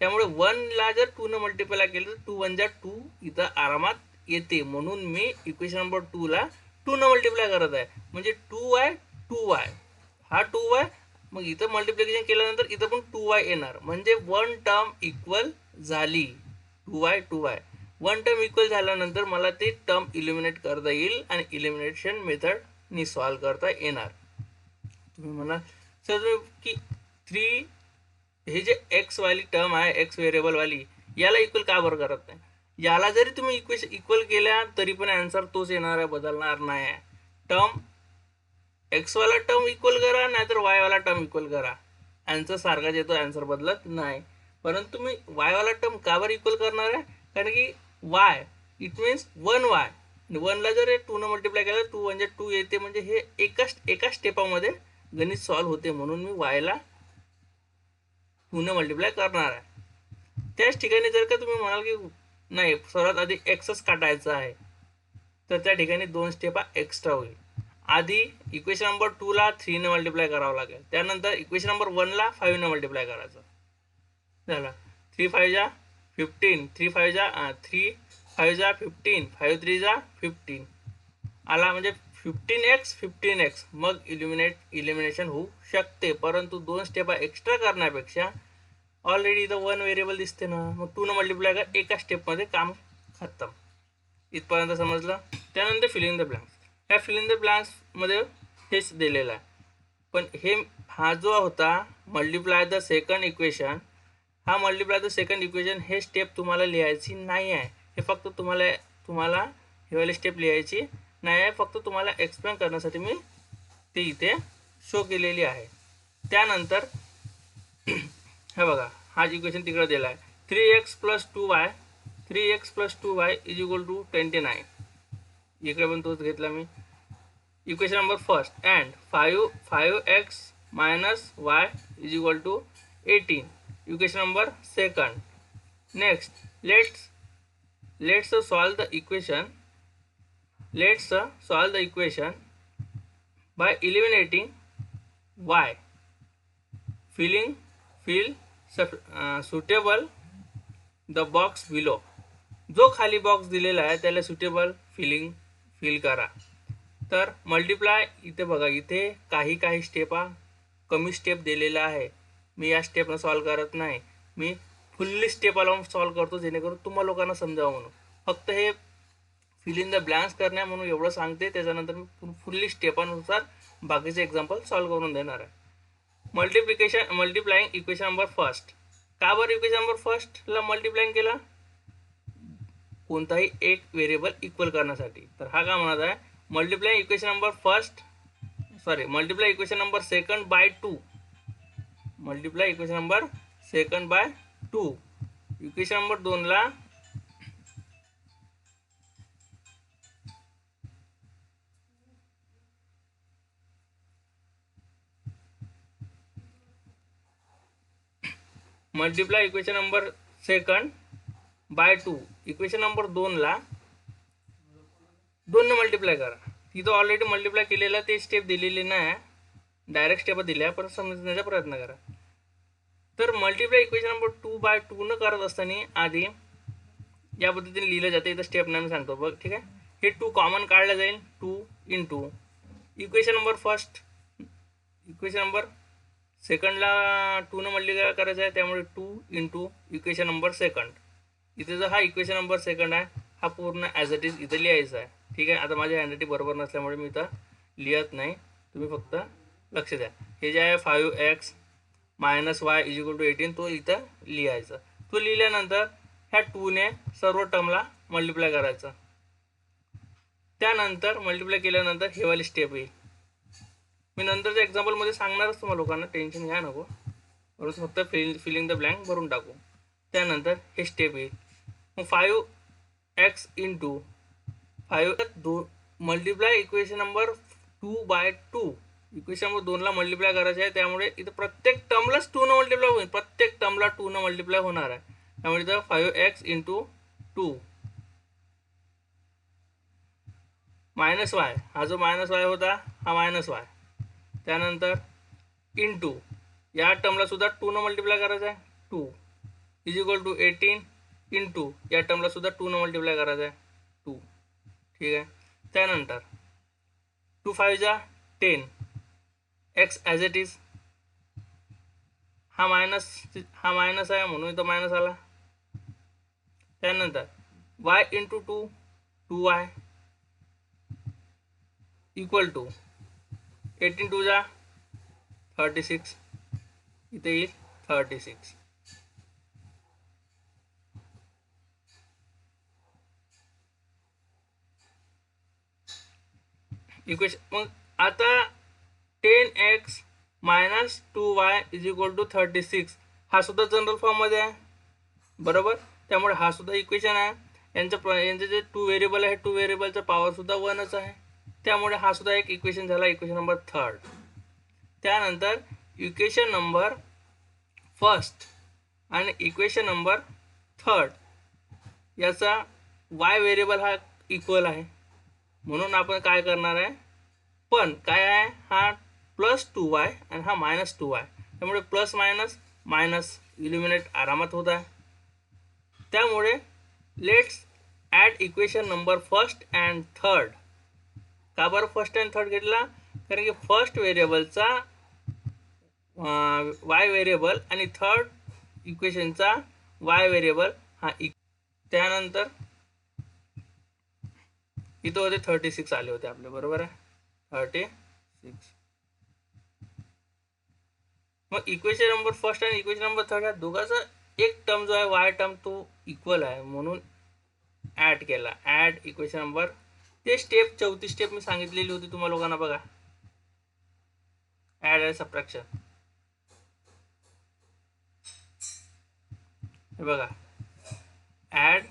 त्यामुळे 1 ला जर 2 न मल्टिप्लाय केलं तर 2 1 2 इथं आरामात येते. म्हणून मी इक्वेशन नंबर 2 ला 2 न मल्टिप्लाय करत आहे, म्हणजे 2y हा 2y, मग इथं मल्टिप्लिकेशन केल्यानंतर इथं पण 2y येणार, म्हणजे 1 टर्म इक्वल झाली. 2y 1 टर्म इक्वल झाल्यानंतर मला ते टर्म इलिमिनेट करता येईल आणि इलिमिनेशन मेथडनी सॉल्व करता येणार. तुम्ही म्हणा सर की 3 हे जे एक्स वाली टर्म आहे, एक्स व्हेरिएबल वाली, याला इक्वल का बरं करत नाही? याला जरी तुम्ही इक्वल केल्या तरी पण आन्सर तोच येणार आहे, बदलणार नाही आहे. टर्म एक्स वाला टर्म इक्वल करा, नाहीतर वाय वाला टर्म इक्वल करा, आन्सर सारखाच येतो, आन्सर बदलत नाही. परंतु तुम्ही वाय वाला टर्म का बरं इक्वल करणार आहे? कारण की वाय इट मीन्स 1y, 1 ला जर 2 न मल्टिप्लाय केलं 2 1 2 येते, म्हणजे हे एका स्टेपामध्ये गणित सॉल्व होते. म्हणून मी वायला 2 ने मल्टिप्लाय करणार आहे। त्याच ठिकाणी जर का तुम्ही म्हणाल की नाही सर्वात आधी एक्सच काढायचा आहे, तर त्या ठिकाणी 2 स्टेप एक्स्ट्रा होईल। आधी इक्वेशन नंबर 2 ला 3 ने मल्टिप्लाय करावं लागेल, त्यानंतर इक्वेशन नंबर 1 ला 5 ने मल्टिप्लाय करायचं झाला। 3 5 जा 15, 3 5 जा 3 5 जा 15, 5 3 जा 15 आला, म्हणजे 15x 15x मग इलिमिनेशन होऊ शकते। परंतु 2 स्टेप एक्स्ट्रा करण्यापेक्षा ऑलरेडी इथं 1 व्हेरिएबल दिसते ना, मग 2 ने मल्टिप्लाय कर, एका स्टेपमध्ये काम खतम। इथपर्यंत समजलं। त्यानंतर फिलिंग द ब्लँक्स, ह्या फिलिंग द ब्लँक्स मध्ये हेच दिलेलं आहे, पण हे हा जो होता मल्टिप्लाय द सेकंड इक्वेशन, हा मल्टिप्लाय द सेकंड इक्वेशन हे स्टेप तुम्हाला लिहायची नाही आहे, हे फक्त तुम्हाला हे वाली स्टेप लिहायची नाही आहे, फक्त तुम्हाला एक्सप्लेन करण्यासाठी मी ते इथे शो केलेली आहे। त्यानंतर हे बघा हा इक्वेशन तिकडे दिला आहे 3x + 2y 3x + 2y = 29, इकडे पण तोच घेतला मी। Equation number first and 5x - y = 18, equation number second. Next let's solve the equation by eliminating y, fill suitable the box below, जो खाली बॉक्स दिलेला आहे त्याला सुटेबल फिल करा। तर मल्टिप्लाय इथे बघा, इथे काही स्टेपा कमी स्टेप दिलेला आहे, मी या स्टेपनं सॉल्व करत नाही, मी फुल्ली स्टेप लावून सॉल्व करतो जेणेकरून तुम्हाला लोकांना समजावं म्हणून। फक्त हे फिल इन द ब्लँक्स करण्या म्हणून एवढं सांगते, त्याच्यानंतर मी फुल्ली स्टेपानुसार बाकीचे एक्झाम्पल सॉल्व करून देणार आहे। मल्टिप्लाइंग इक्वेशन नंबर फर्स्ट, का बरं इक्वेशन नंबर फर्स्टला मल्टिप्लाइंग केलं? कोणताही एक व्हेरिएबल इक्वल करण्यासाठी। तर हा काय म्हणत आहे, multiply equation number second by 2, multiply equation number second by 2, equation number 2 ला multiply equation number second by 2, equation number 2 ला 2 ने मल्टिप्लाय करा। तिथं ऑलरेडी मल्टिप्लाय केलेला ते स्टेप दिलेली नाही, डायरेक्ट स्टेप दिल्या, पण समजण्याचा प्रयत्न करा। तर मल्टिप्लाय इक्वेशन नंबर 2/2 न करत असताना आधी या पद्धतीने लिहिलं जाते, इथं स्टेप नाही मी सांगतो बघ, ठीक आहे। हे 2 कॉमन काढलं जाईल, 2 × equation number first, equation number सेकंडला 2 ने मल्टिप्लाय करायचं आहे, त्यामुळे 2 × इक्वेशन नंबर सेकंड। इथे जो हा इक्वेशन नंबर सेकंड आहे हा पूर्ण ॲज इट इज इथं लिहायचा आहे, ठीक आहे। आता माझ्या हँडरायटिंग बरोबर नसल्यामुळे मी इथं लिहित नाही, तुम्ही फक्त लक्ष द्या। हे जे आहे 5x - y = 18, तो इथं लिहायचा। तो लिहिल्यानंतर ह्या 2 ने सर्व टर्मला मल्टिप्लाय करायचं। त्यानंतर मल्टिप्लाय केल्यानंतर हे वाली स्टेप येईल, मी नंतरच्या एक्झाम्पलमध्ये सांगणारच तुम्हाला लोकांना, टेन्शन घ्या नको, बरोबर, फक्त फिलिंग द ब्लँक भरून टाकू। त्यानंतर हे स्टेप येईल, मग 5x × 5 multiply equation number 2/2, equation number 2 ला मल्टिप्लाय करायचं आहे, त्यामुळे इथं प्रत्येक टर्मलाच 2 न मल्टिप्लाय होईल, प्रत्येक टर्मला 2 न मल्टिप्लाय होणार आहे, त्यामुळे इथं 5x × 2 -y, हा जो -y होता हा -y, त्यानंतर इंटू या टर्मला सुद्धा 2 न मल्टिप्लाय करायचं आहे, 2 = 18 इंटू या टर्मला सुद्धा 2 न मल्टिप्लाय करायचं आहे, 2, ठीक आहे। त्यानंतर 2 5 जा 10, x ॲज इट इज, हा मायनस आहे म्हणून इथं मायनस आला। त्यानंतर y × 2 2y = 18 2 जा 36, इथे येईल 36। इक्वेशन मग आता 10x - 2y = 36 हा सुद्धा जनरल फॉर्ममध्ये आहे, बरोबर, त्यामुळे हा सुद्धा इक्वेशन आहे। यांचे जे 2 व्हेरिएबल आहे, 2 व्हेरिएबलचा पॉवर सुद्धा 1च आहे, त्यामुळे हा सुद्धा एक इक्वेशन झाला, इक्वेशन नंबर 3rd। त्यानंतर इक्वेशन नंबर फर्स्ट आणि इक्वेशन नंबर थर्ड याचा वाय व्हेरिएबल हा इक्वल आहे, म्हणून आपण काय करणार आहे, पण काय आहे, हा +2y आणि हा -2y, त्यामुळे प्लस मायनस मायनस इलिमिनेट आरामात होत आहे. त्यामुळे let's add equation number first and third. का बरं फर्स्ट अँड थर्ड घेतला, कारण की फर्स्ट व्हेरिएबलचा वाय व्हेरिएबल आणि थर्ड इक्वेशनचा वाय व्हेरिएबल हा त्यानंतर इथं होते 36 आले होते आपले, बरोबर आहे, 36. मग इक्वेशन नंबर फर्स्ट आणि इक्वेशन नंबर थर्ड या दोघांचा एक टर्म जो आहे वाय टर्म तो इक्वल आहे, म्हणून ॲड केला. ॲड इक्वेशन नंबर, ते स्टेप 34 स्टेप मी सांगितलेली होती तुम्हाला लोकांना, बघा ॲड आणि सबट्रॅक्शन. हे बघा ॲड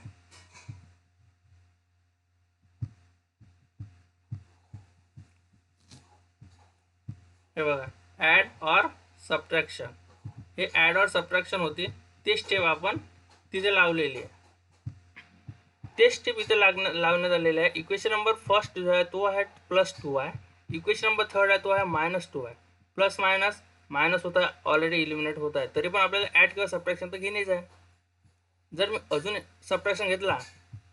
हे बघा ॲड ऑर सबट्रॅक्शन, हे ॲड ऑर सबट्रॅक्शन होती, ते स्टेप आपण तिथे लावलेली आहे. ते स्टेप इथे लावण्यात आलेले आहे. इक्वेशन नंबर फर्स्ट जो आहे तो आहे +2y, इक्वेशन नंबर थर्ड आहे तो आहे -2y. प्लस मायनस मायनस होता ऑलरेडी इलिमिनेट होत आहे, तरी पण आपल्याला ॲड किंवा सबट्रॅक्शन तर घेणेच आहे. जर मी अजून सबट्रॅक्शन घेतला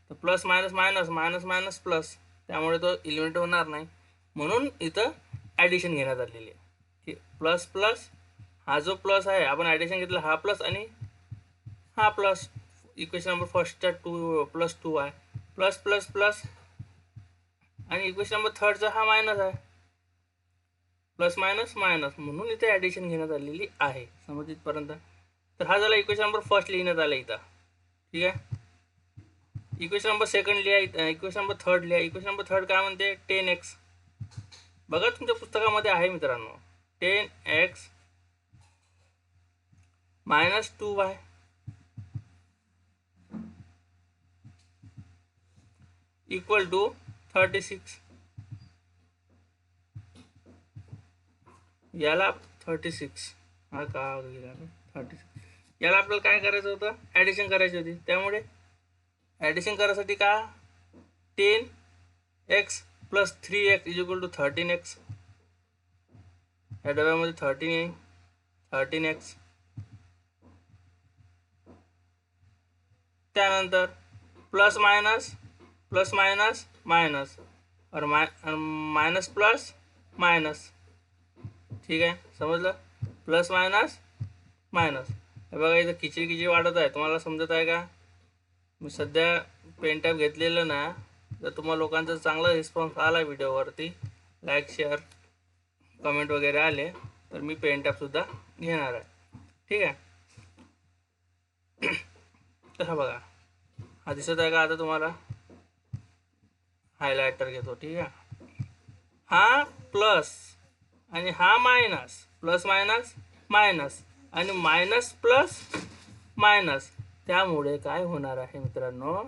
तर plus minus minus minus minus plus, त्यामुळे तो इलिमिनेट होणार नाही, म्हणून इथं ॲडिशन घेण्यात आलेली आहे की प्लस प्लस, हा जो प्लस आहे आपण ॲडिशन घेतला हा प्लस आणि हा प्लस. इक्वेशन नंबर फर्स्टचा +2y प्लस प्लस प्लस, आणि इक्वेशन नंबर थर्डचा हा मायनस आहे, प्लस मायनस मायनस, म्हणून इथे ॲडिशन घेण्यात आलेली आहे. समज इथपर्यंत. तर हा झाला इक्वेशन नंबर फर्स्ट लिहिण्यात आला इथं, ठीक आहे. इक्वेशन नंबर सेकंड लिहा, इक्वेशन नंबर थर्ड लिहा. इक्वेशन नंबर थर्ड काय म्हणते, 10x. बघा तुमच्या पुस्तकामध्ये आहे मित्रांनो, 10x -2y इक्वल टू 36. याला 36 हा का गेला 36, याला आपल्याला काय करायचं होतं, ॲडिशन करायची होती. त्यामुळे ॲडिशन करायसाठी का 10x + 3x = 13x, या डब्यामध्ये 13 येईल, 13x. त्यानंतर plus minus minus or minus plus minus, ठीक आहे, समजलं, प्लस मायनस मायनस. हे बघा इथं खिचडी वाढत आहे, तुम्हाला समजत आहे का. मी सध्या पेन टॅब घेतलेलं ना, तर तुम्हाला लोकांचा चांगला रिस्पॉन्स आला व्हिडिओवरती, लाईक शेअर कमेंट वगैरे आले, तर मी पेन टॅबसुद्धा घेणार आहे, ठीक आहे. तर हा बघा, हा दिसत आहे का आता तुम्हाला, हायलायटर घेतो, ठीक आहे. हा प्लस आणि हा मायनस, प्लस मायनस मायनस आणि मायनस प्लस मायनस, त्यामुळे काय होणार आहे मित्रांनो,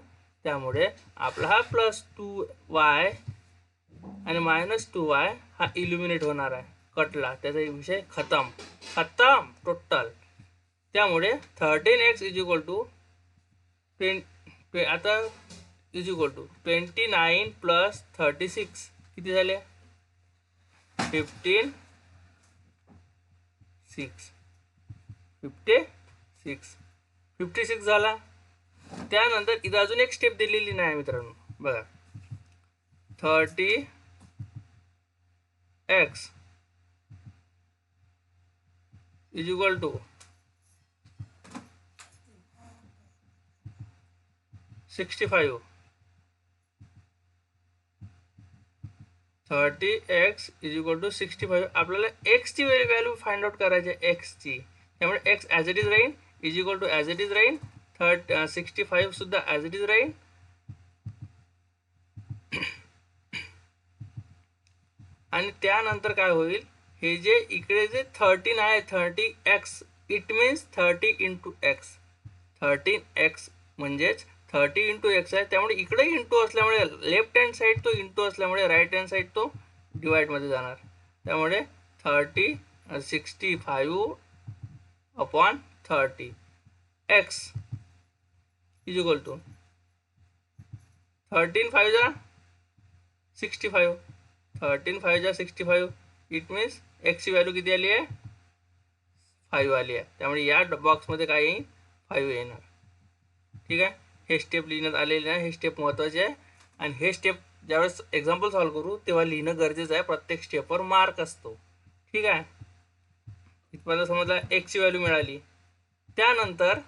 त्यामुळे आपला हा +2y आणि -2y हा इल्युमिनेट होणार आहे, कटला, त्याचा विषय खतम टोटल. त्यामुळे 13x = 20, आता = 29 + 36 किती झाले, 56 झाला. त्यानंतर इथं अजून एक स्टेप दिलेली नाही मित्रांनो, बघा 30x = 65. 30x = 65. आपल्याला x ची व्हॅल्यू फाइंड आउट करायची आहे, x ची, त्यामुळे x ॲज इट इज राहील, = ॲज इट इज राहील, 65 सुद्धा ॲज इट इज राहील. आणि त्यानंतर काय होईल, हे जे इकडे जे 13 आहे, 30x, it means 30 × x, 13x म्हणजेच 30 × x आहे, त्यामुळे इकडे इंटू असल्यामुळे लेफ्ट हँड साईड तो इंटू असल्यामुळे राईट हँड साईड तो डिवाइडमध्ये जाणार, त्यामुळे 65/13 30 x इज इक्वल टू 13 5 जा 65 13 5 जा 65 इट मीन्स एक्सची व्हॅल्यू किती आली आहे 5 आली आहे त्यामुळे या बॉक्समध्ये काय येईल 5 येणार ठीक आहे हे स्टेप लिहिण्यात आलेले आहे हे स्टेप महत्त्वाचे आहे आणि हे स्टेप ज्यावेळेस एक्झाम्पल सॉल्व्ह करू तेव्हा लिहिणं गरजेचं आहे प्रत्येक स्टेपवर मार्क असतो ठीक आहे इथपर्यंत समजला एक्सची व्हॅल्यू मिळाली त्यानंतर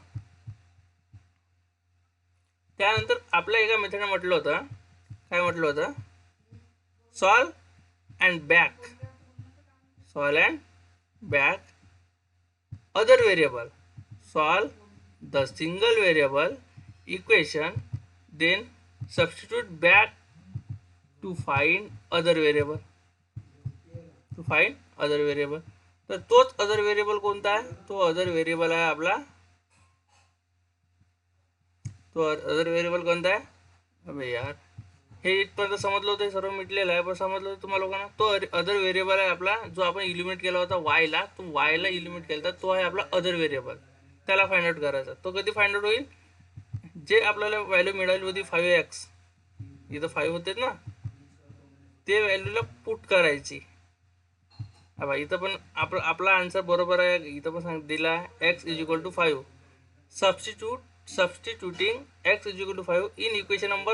आपल्या एका मेथडने म्हटलं होतं काय म्हटलं होतं solve and back other variable solve the single variable equation then substitute back to find other variable तर तोच other variable कोणता आहे तो other variable आहे आपला कोणता आहे अबे यार हे इथपर्यंत समजलं होतं सर्व मिटलेलं आहे पण समजलं होतं तुम्हाला लोकांना तो अदर व्हेरिएबल आहे आपला जो आपण इलिमिनेट केला होता वायला तो वायला इलिमिनेट केला होता तो आहे आपला अदर व्हेरिएबल त्याला फाइंड आउट करायचा तो कधी फाइंड आउट होईल जे आपल्याला व्हॅल्यू मिळाली होती 5x इथं 5 होते ना ते व्हॅल्यूला पुट करायची हा इथं पण आपला आन्सर बरोबर आहे इथं पण दिला x is equal to 5 substituting x is equal to 5 in equation number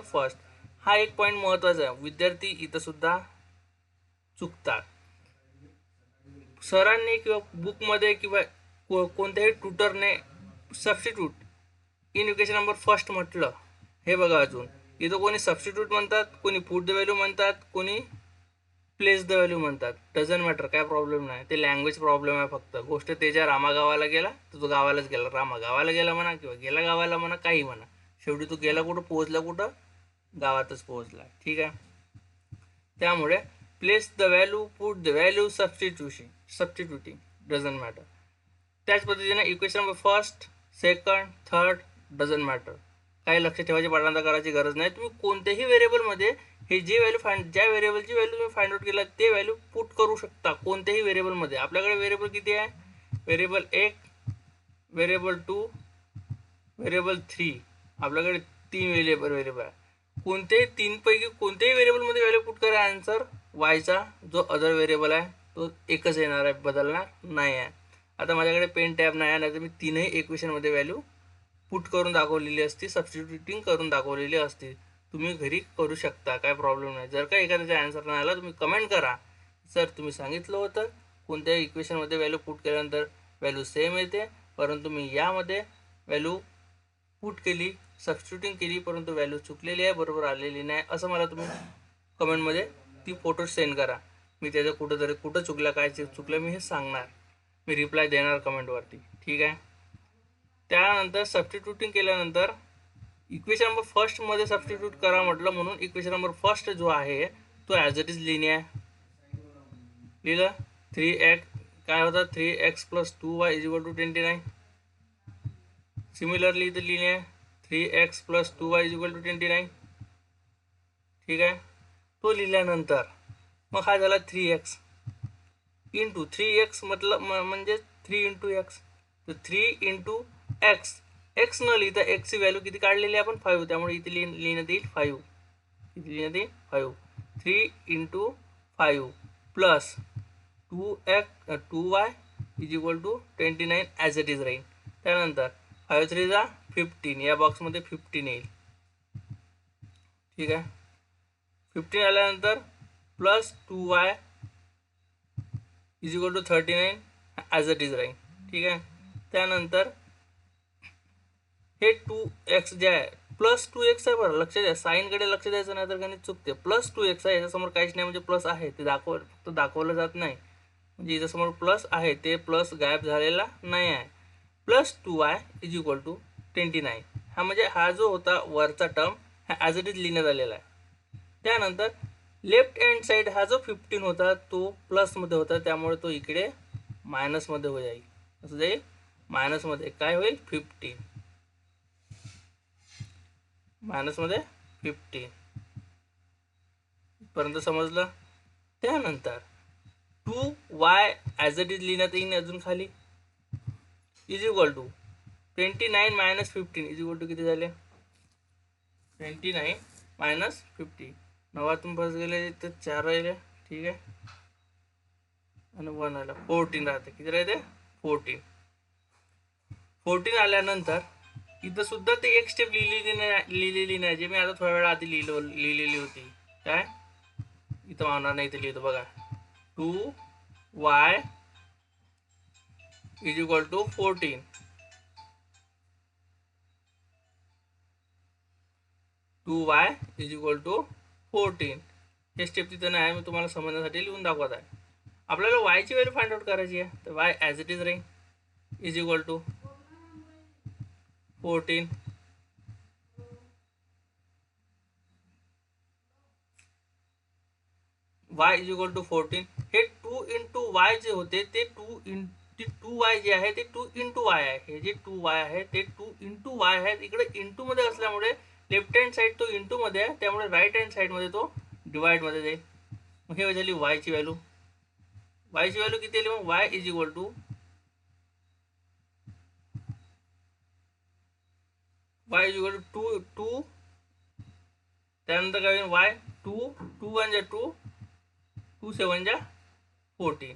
first हा एक पॉइंट महत्त्वाचा आहे विद्यार्थी इथं सुद्धा चुकतात सरांनी किंवा बुकमध्ये किंवा कोणत्याही ट्युटरने substitute in equation number first म्हटलं हे बघा अजून इथं कोणी सबस्टिट्यूट म्हणतात कोणी पुट द व्हॅल्यू म्हणतात कोणी प्लेस द व्हॅल्यू म्हणतात डझंट मॅटर काय प्रॉब्लेम नाही ते लँग्वेज प्रॉब्लेम आहे फक्त गोष्ट त्याच्या रामा गावाला गेला तर तो गावालाच गेला रामा गावाला गेला म्हणा किंवा गेला गावाला म्हणा काही म्हणा शेवटी तो गेला कुठं पोहोचला कुठं गावातच पोहोचला ठीक आहे त्यामुळे place the value put the value substituting doesn't matter त्याच पद्धतीने equation number first second third doesn't matter काही लक्ष ठेवायची पाठांतर करायची गरज नाही तुम्ही कोणत्याही व्हेरिएबलमध्ये हे जे व्हॅल्यू ज्या व्हेरिएबलची व्हॅल्यू तुम्ही फाइंड आउट केला ते व्हॅल्यू पुट करू शकता कोणत्याही व्हेरिएबलमध्ये आपल्याकडे व्हेरिएबल किती आहे व्हेरिएबल 1 व्हेरिएबल 2 व्हेरिएबल 3 आपल्याकडे 3 व्हेरिएबल आहे कोणत्याही 3 पैकी कोणत्याही व्हेरिएबलमध्ये व्हॅल्यू पुट करा आन्सर वायचा जो अदर व्हेरिएबल आहे तो एकच येणार आहे बदलणार नाही आहे आता माझ्याकडे पेन टॅब नाही आहे तर मी तीनही इक्वेशनमध्ये व्हॅल्यू पुट करून दाखवलेली असती सबस्टिट्यूटिंग करून दाखवलेली असते तुम्ही घरी करू शकता काय प्रॉब्लेम नाही जर का एखाद्याचा आन्सर नाही आला तुम्ही कमेंट करा सर तुम्ही सांगितलं होतं कोणत्याही इक्वेशनमध्ये व्हॅल्यू पुट केल्यानंतर व्हॅल्यू सेम येते परंतु मी यामध्ये व्हॅल्यू पुट केली सबस्टिट्यूटिंग केली परंतु व्हॅल्यू चुकलेली आहे बरोबर आलेली नाही असं मला तुम्ही कमेंटमध्ये ती फोटो सेंड करा मी त्याचं कुठं चुकलं काय चुकलं मी हे सांगणार मी रिप्लाय देणार कमेंटवरती ठीक आहे त्यानंतर सबस्टिट्यूटिंग केल्यानंतर इक्वेशन नंबर फर्स्टमध्ये सबस्टिट्यूट करा म्हटलं म्हणून इक्वेशन नंबर फर्स्ट जो आहे तो ॲज इट इज लिहिणे आहे लिहिलं 3x काय होतं 3x + 2y = 29 सिमिलरली इथं लिहिणे आहे 3x + 2y = 29 ठीक आहे तो लिहिल्यानंतर मग हा झाला 3x इंटू 3x मतलब म्हणजे 3 × x तर 3 × x x न लिहिता x ची व्हॅल्यू किती काढलेली आपण 5 त्यामुळे इथे लिहिण्यात येईल 5 इथे लिहिण्यात येईल 5 3 × 5 plus 2y = 29 as it is राहील त्यानंतर 5 3 जा 15 या बॉक्समध्ये 15 येईल ठीक आहे 15 आल्यानंतर plus 2y = 39 as it is राहील ठीक आहे त्यानंतर हे 2x जे आहे प्लस 2x आहे बरं लक्ष द्या साईनकडे लक्ष द्यायचं नाही तर गणित चुकते प्लस 2x आहे याच्यासमोर काहीच नाही म्हणजे प्लस आहे ते फक्त दाखवलं जात नाही म्हणजे याच्यासमोर प्लस आहे ते प्लस गायब झालेला नाही आहे प्लस 2y = 29 हा म्हणजे हा जो होता वरचा टर्म हा ॲज इट इज लिहिण्यात आलेला आहे त्यानंतर लेफ्ट हँड साईड हा जो 15 होता तो प्लसमध्ये होता त्यामुळे तो इकडे मायनसमध्ये हो जाईल असं जाईल मायनसमध्ये काय होईल 15 मायनसमध्ये 15 पर्यंत समजलं त्यानंतर 2y ॲज इट इज लिहिण्यात येईल अजून खाली is equal to 29 minus 15 is equal to किती झाले 29 मायनस 50. नवातून बस गेले तर 4 राहिले. ठीक आहे. आणि 1 आला 14 राहते. किती राहते 14. 14 आल्यानंतर इथं सुद्धा ते एक स्टेप लिहिलेली नाही जे मी आता थोड्या वेळा आधी लिहिलेली होती. काय इथं होणार नाही. इथं लिहितो बघा 2y is equal to 14. 2y is equal to 14. हे स्टेप तिथं नाही. मी तुम्हाला समजण्यासाठी लिहून दाखवत आहे. आपल्याला y ची व्हॅल्यू फाइंड आउट करायची आहे. तर y ॲज इट इज राहील is equal to 14. y is equal to 14. हे 2 इंटू y जे होते ते 2y जे आहे ते 2 इंटू y आहे. हे जे 2y आहे ते 2 इंटू y आहे. इकडे इंटू मध्ये असल्यामुळे लेफ्ट हँड साइड तो इंटू मध्ये आहे, त्यामुळे राईट हँड साइड मध्ये तो डिवाइड मध्ये जाईल. मग हे झाली y ची व्हॅल्यू. y ची व्हॅल्यू किती आली मग y is equal to two त्यानंतर काय होईल y 2 1 जा 2 2 7 जा 14.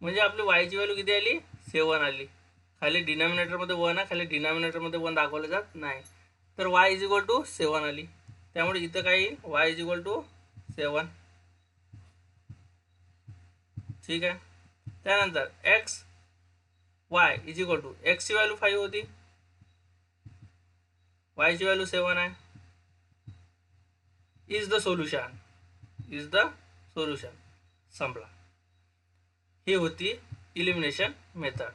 म्हणजे आपली y ची व्हॅल्यू किती आली 7 आली. खाली डिनॉमिनेटर मध्ये 1 आहे, खाली डिनॉमिनेटर मध्ये 1 दाखवलं जात नाही. तर y इज इक्वल टू 7 आली. त्यामुळे इथं काय येईल y इज इक्वल टू 7. ठीक आहे. त्यानंतर x y is equal to x ची व्हॅल्यू 5 होती, y ची व्हॅल्यू 7 आहे. Is the solution. Is the solution. संपला. ही होती इलिमिनेशन मेथड.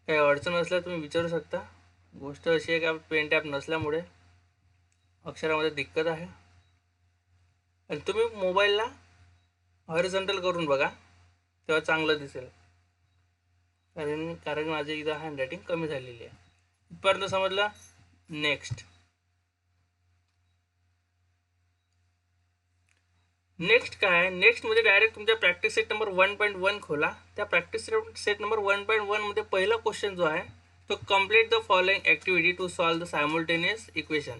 काही अडचण असल्या तुम्ही विचारू शकता. गोष्ट अशी आहे की पेन टॅप नसल्यामुळे अक्षरामध्ये दिक्कत आहे. आणि तुम्ही मोबाईलला हॉरिझॉन्टल करून बघा तेव्हा चांगलं दिसेल. कारण माझे इथं हँडरायटिंग कमी झालेली आहे. इथपर्यंत समजलं. नेक्स्ट काय? नेक्स्ट मध्ये डायरेक्ट तुमच्या प्रॅक्टिस सेट नंबर 1.1 खोला. त्या प्रॅक्टिस सेट नंबर 1.1 मध्ये पहिला क्वेश्चन जो आहे तो complete the following activity to solve the simultaneous equation.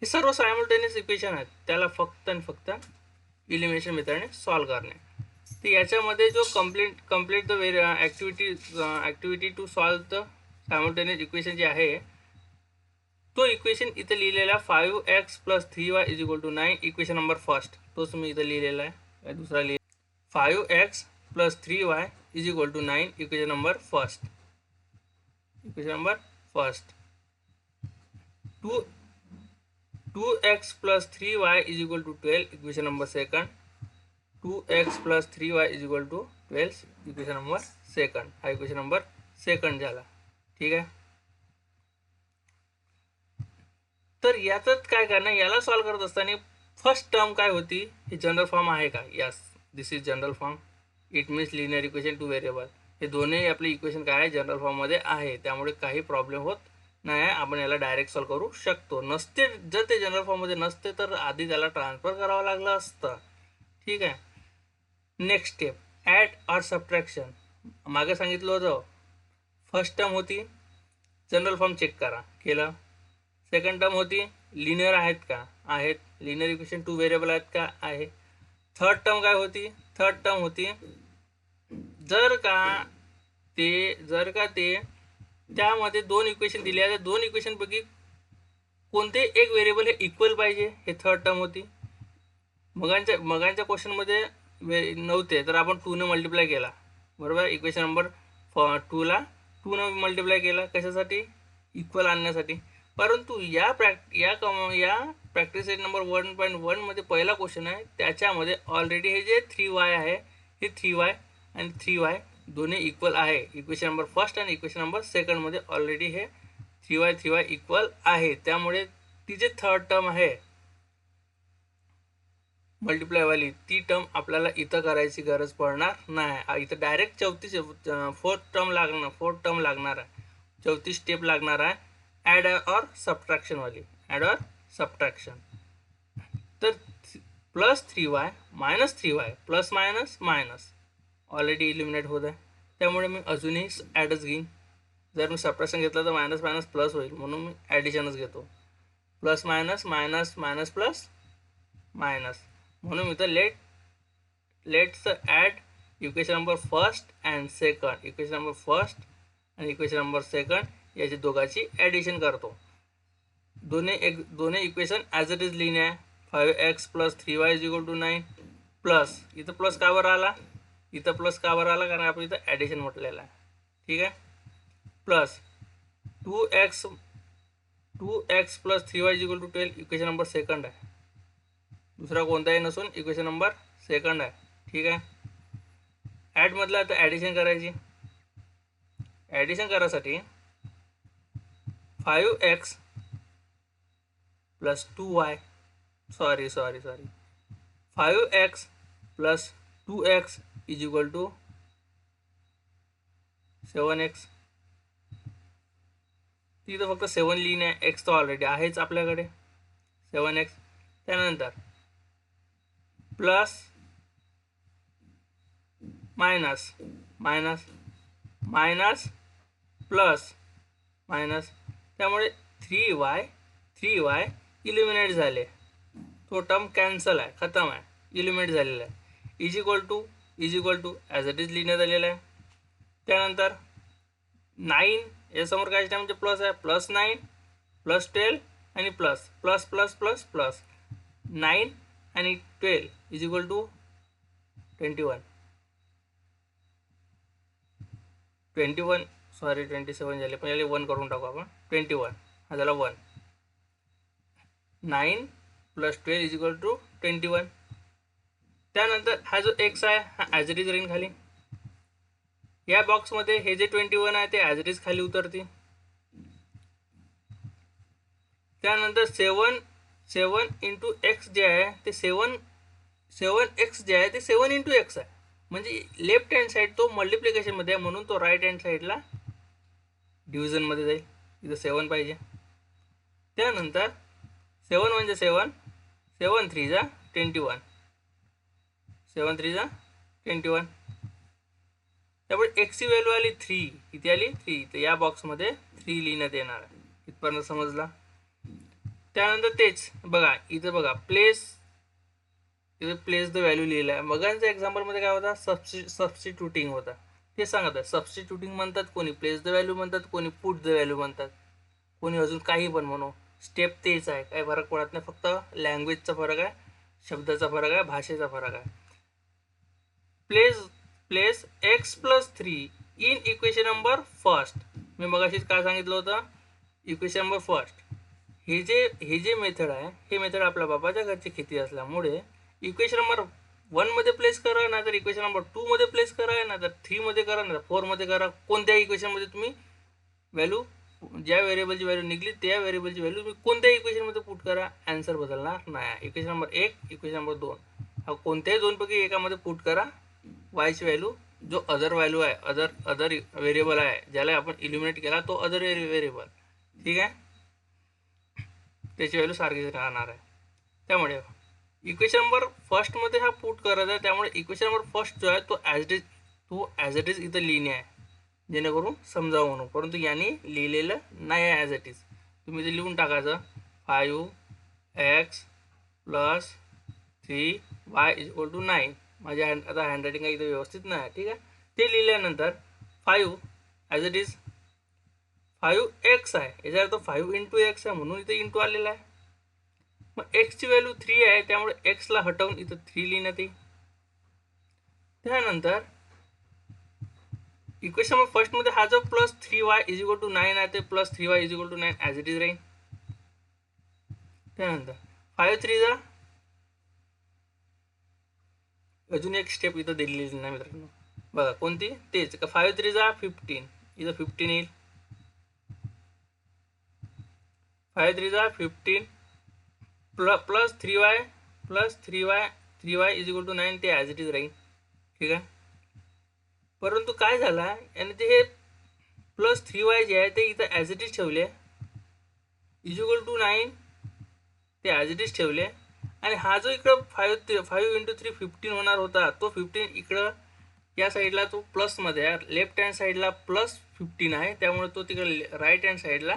हे सर्व सायमल्टेनियस इक्वेशन आहेत, त्याला फक्त आणि फक्त इलिमिनेशन मेथडने सॉल्व करणे. तर याच्यामध्ये जो complete the activity to solve the simultaneous equation जे आहे तो इक्वेशन इथं लिहिलेला 5x + 3y is equal to 9. Equation number first तोच मी इथं लिहिलेला आहे. दुसरा 5x + 3y is equal to 9. Equation number first. 2x + 3y is equal to 12. Equation number second. 2x + 3y is equal to 12. Equation number second. हा equation number second झाला. ठीक आहे. तर यातच काय करणार, याला सॉल्व करत असताना फर्स्ट टर्म काय होती, हे जनरल फॉर्म आहे का? Yes, this is general form. It means linear equation two variable. हे दोन्ही आपले इक्वेशन काय आहे जनरल फॉर्म मध्ये आहे, त्यामुळे काही प्रॉब्लेम होत नाही आहे. आपण याला डायरेक्ट सॉल्व करू शकतो. नसते जर ते जनरल फॉर्म मध्ये नसते तर आधी त्याला ट्रान्सफर करावं लागलं असतं. ठीक आहे. Next step add or subtraction. मागे सांगितलं होतं फर्स्ट टर्म होती जनरल फॉर्म चेक करा, केलं. सेकंड टर्म होती लिनियर आहेत का? आहेत. लिनियर इक्वेशन टू व्हेरिएबल आहेत का? आहे. थर्ड टर्म काय होती? थर्ड टर्म होती जर का ते त्यामध्ये दोन इक्वेशन दिले आहेत, दोन इक्वेशन पैकी कोणते एक व्हेरिएबल हे इक्वल पाहिजे, हे थर्ड टर्म होती. मगांच्या क्वेश्चनमध्ये नव्हते तर आपण 2 ने मल्टिप्लाय केला, बरोबर. इक्वेशन नंबर 2 ला 2 ने मल्टिप्लाय केला, कशासाठी? इक्वल आणण्यासाठी. परंतु या प्रॅक्टिस सेट नंबर 1.1 मध्ये पहिला क्वेश्चन आहे, त्याच्यामध्ये ऑलरेडी हे जे 3y आहे हे 3y आणि 3y दोन्ही इक्वल आहे. इक्वेशन नंबर फर्स्ट आणि इक्वेशन नंबर सेकंड मध्ये ऑलरेडी हे 3y इक्वल आहे. त्यामुळे ती जे थर्ड टर्म आहे मल्टिप्लाय वाली, ती टर्म आपल्याला इथं करायची गरज पडणार नाही. इथं डायरेक्ट फोर्थ टर्म लागणार आहे. चौथी स्टेप लागणार आहे ॲड और सबट्रॅक्शन वाली. ॲड और सबट्रॅक्शन. तर +3y - 3y plus minus minus already eliminate होत आहे, त्यामुळे मी अजूनही ॲडच घेईन. जर मी सबट्रॅक्शन घेतलं तर मायनस मायनस प्लस होईल, म्हणून मी ॲडिशनच घेतो. Plus minus minus minus plus minus, म्हणून इथं let's add equation number first and second. Equation number first आणि इक्वेशन नंबर सेकंड याची दोघांची ॲडिशन करतो. दोन्ही इक्वेशन ॲज इट इज लिहिणे आहे. 5x + 3y = 9 प्लस इथं प्लस का बरं आला, इथं प्लस का बरं आला, कारण आपण इथं ॲडिशन म्हटलेलं आहे. ठीक आहे. Plus 2x + 3y = 12 equation number second आहे. दुसरा कोणताही नसून इक्वेशन नंबर सेकंड आहे. ठीक आहे. ॲडमधला आता ॲडिशन करायची. ॲडिशन करायसाठी 5x + 2y 5x + 2x = 7x. तिथं फक्त 7 लिहिणे आहे, एक्स तर ऑलरेडी आहेच आपल्याकडे, 7x. त्यानंतर plus minus minus minus plus minus, त्यामुळे 3y इलिमिनेट झाले. तो टर्म कॅन्सल आहे, खतम आहे, इलिमिनेट झालेला आहे. Is equal to as it is लिहिण्यात आलेला आहे. त्यानंतर 9 यासमोर काय म्हणजे प्लस आहे, +9 +12 आणि plus plus plus plus plus 9 आणि 12 = 21. 27 झाले, पण याला 1 करून टाकू आपण. 21 हा झाला 1. 9 + 12 = 21. त्यानंतर हा जो x आहे हा ॲज इट इज राहील खाली. या बॉक्समध्ये हे जे 21 आहे ते ॲज इट इज खाली उतरते. त्यानंतर 7 × x जे आहे ते 7x जे आहे ते 7 × x आहे. म्हणजे लेफ्ट हँड साईड तो मल्टिप्लिकेशनमध्ये आहे, म्हणून तो राईट हँड साईडला डिव्हिजनमध्ये जाईल. इथं 7 पाहिजे. त्यानंतर 7 म्हणजे 7, 7 3 जा 21, 7 3 जा 21. त्यामुळे एक्सची व्हॅल्यू आली 3, किती आली 3, तर या बॉक्समध्ये 3 लिहिण्यात येणार आहे. इथपर्यंत समजला. त्यानंतर तेच बघा, इथं बघा प्लेस द व्हॅल्यू लिहिलं आहे. मगांच्या एक्झाम्पलमध्ये काय होता, सबस्टिट्यूटिंग होता. ते सांगत आहे, सबस्टिट्यूटिंग म्हणतात, कोणी प्लेस द व्हॅल्यू म्हणतात, कोणी पुट द व्हॅल्यू म्हणतात, कोणी अजून काही पण म्हणू. स्टेप तेच आहे, काही फरक पडत नाही, फक्त लँग्वेजचा फरक आहे, शब्दाचा फरक आहे, भाषेचा फरक आहे. Place x + 3 in equation number first. मी मगाशीच काय सांगितलं होतं, इक्वेशन नंबर फर्स्ट. हे जे मेथड आहे, हे मेथड आपल्या बाबाच्या घरची खेती असल्यामुळे इक्वेशन नंबर 1 मध्ये प्लेस करा, नाहीतर इक्वेशन नंबर 2 मध्ये प्लेस करा, नाहीतर 3 मध्ये करा, नाहीतर 4 मध्ये करा. कोणत्याही इक्वेशनमध्ये तुम्ही व्हॅल्यू, ज्या व्हेरिएबलची व्हॅल्यू निघली त्या व्हेरिएबलची व्हॅल्यू तुम्ही कोणत्याही इक्वेशनमध्ये पुट करा, आन्सर बदलणार नाही. इक्वेशन नंबर 1, इक्वेशन नंबर 2 हा कोणत्याही दोनपैकी एकामध्ये पुट करा. वायची व्हॅल्यू जो अदर व्हॅल्यू आहे, अदर व्हेरिएबल आहे, ज्याला आपण इलिमिनेट केला तो अदर व्हेरिएबल, ठीक आहे, त्याची व्हॅल्यू सारखीच राहणार आहे. त्यामुळे इक्वेशन नंबर फर्स्टमध्ये हा पुट करायचा आहे. त्यामुळे इक्वेशन नंबर फर्स्ट जो आहे तो ॲज इट इज इथं लिहिणे आहे, जेणेकरून समजावं म्हणून. परंतु यांनी लिहिलेलं नाही आहे ॲज इट इज. तुम्ही ते लिहून टाकायचं, 5x + 3y = 9. माझ्या आता हँडरायटिंग काही इथं व्यवस्थित नाही आहे, ठीक आहे. ते लिहिल्यानंतर 5 ॲज इट इज 5x आहे, याचा अर्थ 5 × x आहे, म्हणून इथं इंटू आलेला आहे. मग एक्सची व्हॅल्यू 3 आहे, त्यामुळे एक्सला हटवून इथं 3 लिहिण्यात येईल. त्यानंतर इक्वेशन नंबर फर्स्टमध्ये हा जो +3y = 9 आहे, ते +3y = 9 ॲज इट इज राहील. त्यानंतर 5 3 जा, अजून एक स्टेप इथं दिलेली नाही मित्रांनो, बघा कोणती, तेच का 5 3 जा 15, इथं 15 येईल. 5 3 जा 15 प्लस 3y = 9, ते ॲज इट इज राहील, ठीक आहे. परंतु काय झालं, आणि ते हे +3y जे आहे ते इथं ॲज इट इज ठेवले, = 9 ते ॲज इट इज ठेवले. आणि हा जो इकडं 5 × 3 15 होणार होता, तो 15 इकडं या साईडला तो प्लसमध्ये आहे, लेफ्ट हँड साईडला +15 आहे, त्यामुळे तो तिकडे राईट हँड साईडला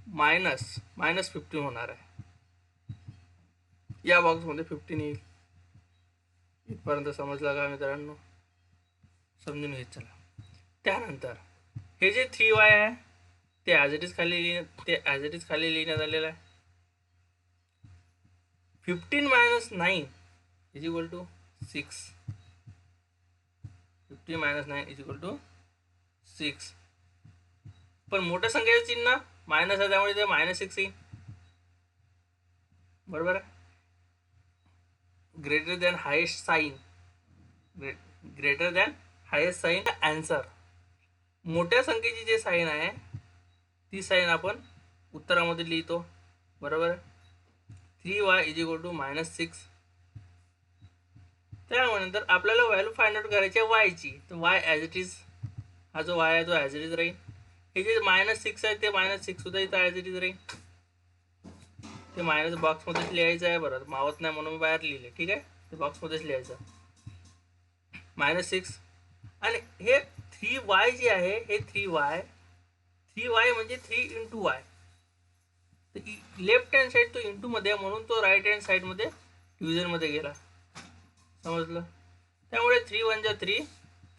-15 होणार आहे. या बॉक्समध्ये 15 येईल. इथपर्यंत समजलं का मित्रांनो? समजून घेत चला. त्यानंतर हे जे 3y आहे ते ॲज इट इज खाली लिहिण्यात आलेलं आहे. 15 - 9 = 6. 15 - 9 = 6. पण मोठ्या संख्येचं चिन्ह मायनस आहे, त्यामुळे ते -6 येईल. बरोबर आहे. Greater than highest sign answer. मोठ्या संख्येची जे साईन आहे ती साईन आपण उत्तरामध्ये लिहितो. बरोबर आहे. 3y = -6. त्यानंतर आपल्याला व्हॅल्यू फाइंड आउट करायची आहे वायची. तर वाय ॲज इट इज, हा जो वाय आहे तो ॲज इट इज राहील. हे जे -6 आहे ते -6 सुद्धा इथं ॲज इट इज राहील. ते मायनस बॉक्समध्येच लिहायचं आहे. बरं, मावत नाही म्हणून मी बाहेर लिहिले. ठीक आहे, ते बॉक्समध्येच लिहायचं. -6 आणि हे 3y जे आहे हे 3y म्हणजे 3 × y. लेफ्ट हँड साईड तो इंटू मध्ये आहे म्हणून तो राईट हँड साईड मध्ये डिव्हिजन मध्ये गेला. समजलं? त्यामुळे 3 × 1 = 3,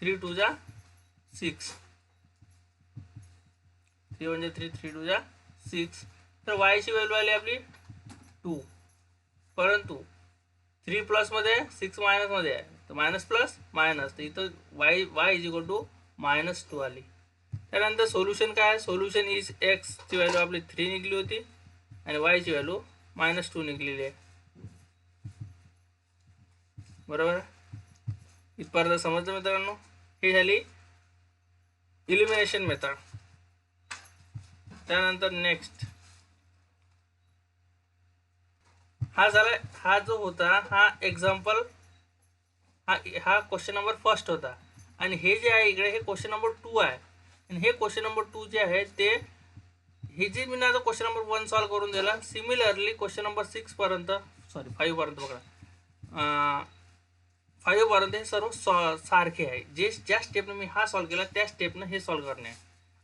3 × 2 = 6. 3 × 1 = 3, 3 × 2 = 6. तर y ची व्हॅल्यू आली आपली 2. परंतु 3 प्लस मध्ये आहे, 6 मायनस मध्ये आहे, तर मायनस प्लस मायनस, तर इथं y = -2 आली. त्यानंतर सोल्युशन काय आहे? सोल्युशन इज x ची व्हॅल्यू आपली 3 निघली होती आणि y ची व्हॅल्यू -2 निघलेली आहे. बरोबर. इथपर्यंत समजलं मित्रांनो? ही झाली इलिमिनेशन मेथड. त्यानंतर नेक्स्ट हा झाला, हा जो होता हा एक्झाम्पल, हा क्वेश्चन नंबर 1 होता. आणि हे जे आहे इकडे हे क्वेश्चन नंबर 2 आहे. आणि हे क्वेश्चन नंबर 2 जे आहे ते हे जे मी आता क्वेश्चन नंबर 1 सॉल्व्ह करून दिला, सिमिलरली क्वेश्चन नंबर 5 पर्यंत बघा, 5 पर्यंत हे सर्व सारखे आहे. ज्या स्टेपने मी हा सॉल्व्ह केला त्या स्टेपने हे सॉल्व्ह करणे आहे.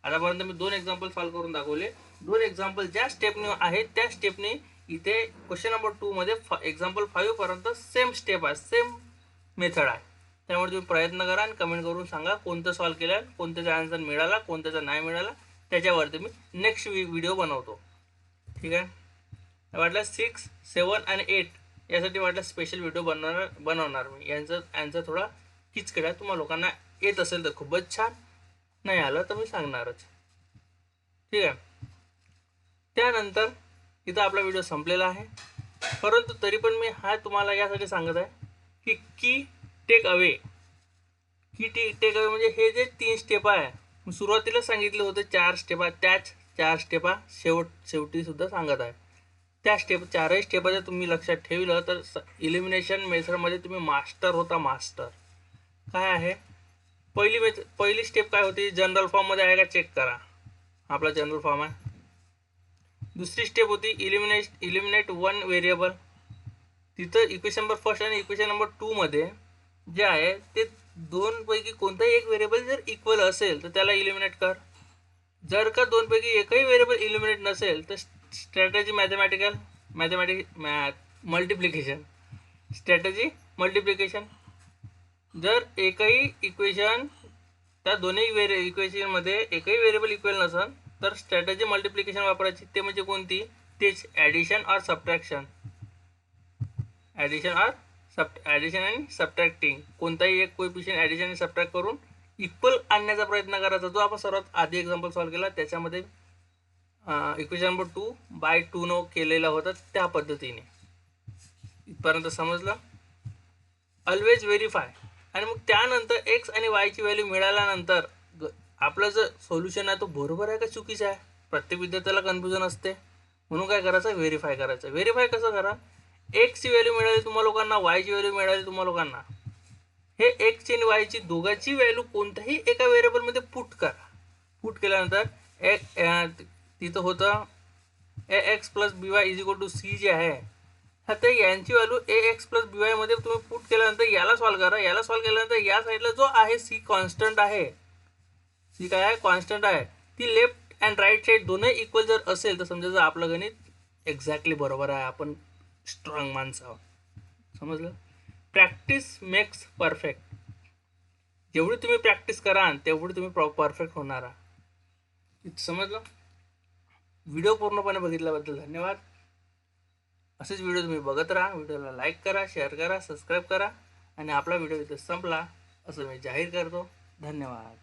आतापर्यंत मी 2 एक्झाम्पल सॉल्व्ह करून दाखवले. 2 एक्झाम्पल ज्या स्टेपने आहेत त्या स्टेपने इथे क्वेश्चन नंबर 2 मध्ये एक्झाम्पल 5 पर्यंत सेम स्टेप आहे, सेम मेथड आहे. त्यामुळे तुम्ही प्रयत्न करा आणि कमेंट करून सांगा कोणतं सॉल्व्ह केलं, कोणत्याचा आन्सर मिळाला, कोणत्याचा नाही मिळाला. त्याच्यावरती मी नेक्स्ट व्हिडिओ बनवतो. ठीक आहे. वाटलं 6, 7 आणि 8 यासाठी वाटलं स्पेशल व्हिडिओ बनवणार मी. यांचं आन्सर थोडा किचकट आहे. तुम्हाला लोकांना येत असेल तर खूपच छान, नाही आलं तर मी सांगणारच. ठीक आहे. त्यानंतर इथं आपला व्हिडिओ संपलेला आहे. परंतु तरी पण मी हा तुम्हाला यासाठी सांगत आहे की टेक अवे म्हणजे हे जे 3 स्टेप आहे, मी सुरुवातीला सांगितलं होतं 4 स्टेप आहे, त्याच 4 स्टेप शेवटी सुद्धा सांगत आहे. त्या स्टेप 4ही स्टेप जर तुम्ही लक्षात ठेवलं तर इलिमिनेशन मेथडमध्ये तुम्ही मास्टर होता. मास्टर काय आहे? पहिली स्टेप काय होती? जनरल फॉर्ममध्ये आहे का चेक करा. आपला जनरल फॉर्म आहे. दुसरी स्टेप होती इलिमिनेट 1 व्हेरिएबल. तिथं इक्वेशन नंबर 1 आणि इक्वेशन नंबर 2 मध्ये जे आहे ते 2 पैकी कोणताही एक व्हेरिएबल जर इक्वल असेल तर त्याला इलिमिनेट कर. जर का 2 पैकी एकही व्हेरिएबल इलिमिनेट नसेल तर स्ट्रॅटेजी मल्टिप्लिकेशन. जर एकही इक्वेशन त्या दोन्ही इक्वेशनमध्ये एकही व्हेरिएबल इक्वल नसेल तर स्ट्रॅटेजी मल्टिप्लिकेशन वापरायची. ते म्हणजे कोणती? तेच ॲडिशन ऑर सबट्रॅक्शन. ॲडिशन आणि सबट्रॅक्टिंग. कोणताही एक कोएफिशिएंट ॲडिशन आणि सबट्रॅक्ट करून इक्वल आणण्याचा प्रयत्न करायचा. जो आपण सर्वात आधी एक्झाम्पल सॉल्व्ह केला त्याच्यामध्ये इक्वेशन नंबर 2/2 नो केलेला होता त्या पद्धतीने. इथपर्यंत समजलं? Always verify. आणि मग त्यानंतर एक्स आणि वायची व्हॅल्यू मिळाल्यानंतर आपलं जो सोल्युशन आहे तो बरोबर आहे का चुकीचा आहे, प्रत्येक विद्यार्थ्याला कन्फ्युजन असते. म्हणून काय करायचं? व्हेरीफाय करायचं. व्हेरीफाय कसं करा? एक्सची व्हॅल्यू मिळाली तुम्हाला लोकांना, वायची व्हॅल्यू मिळाली तुम्हाला लोकांना. हे एक्सची आणि वायची दोघांची व्हॅल्यू कोणत्याही एका व्हेरिएबलमध्ये पुट करा. पुट केल्यानंतर तिथं होतं ax + by = c जे आहे आता यांची value A x plus B Y मध्ये तुम्ही पुट केल्यानंतर याला सॉल्व्ह करा. याला सॉल्व्ह केल्यानंतर या साईडला जो आहे सी कॉन्स्टंट आहे, सी काय आहे, कॉन्स्टंट आहे, ती लेफ्ट अँड राईट साईड दोन्ही इक्वल जर असेल तर समजायचं आपलं गणित एक्झॅक्टली बरोबर आहे, आपण स्ट्रॉंग माणसं आहोत. समजलं? Practice makes perfect. जेवढी तुम्ही प्रॅक्टिस कराल तेवढी तुम्ही परफेक्ट होणार आहात. समजलं? व्हिडिओ पूर्णपणे बघितल्याबद्दल धन्यवाद. असेच व्हिडिओ तुम्ही बघत राहा. व्हिडिओला लाईक करा, शेअर करा, सबस्क्राईब करा आणि आपला व्हिडिओ इथे संपला असं मी जाहीर करतो. धन्यवाद.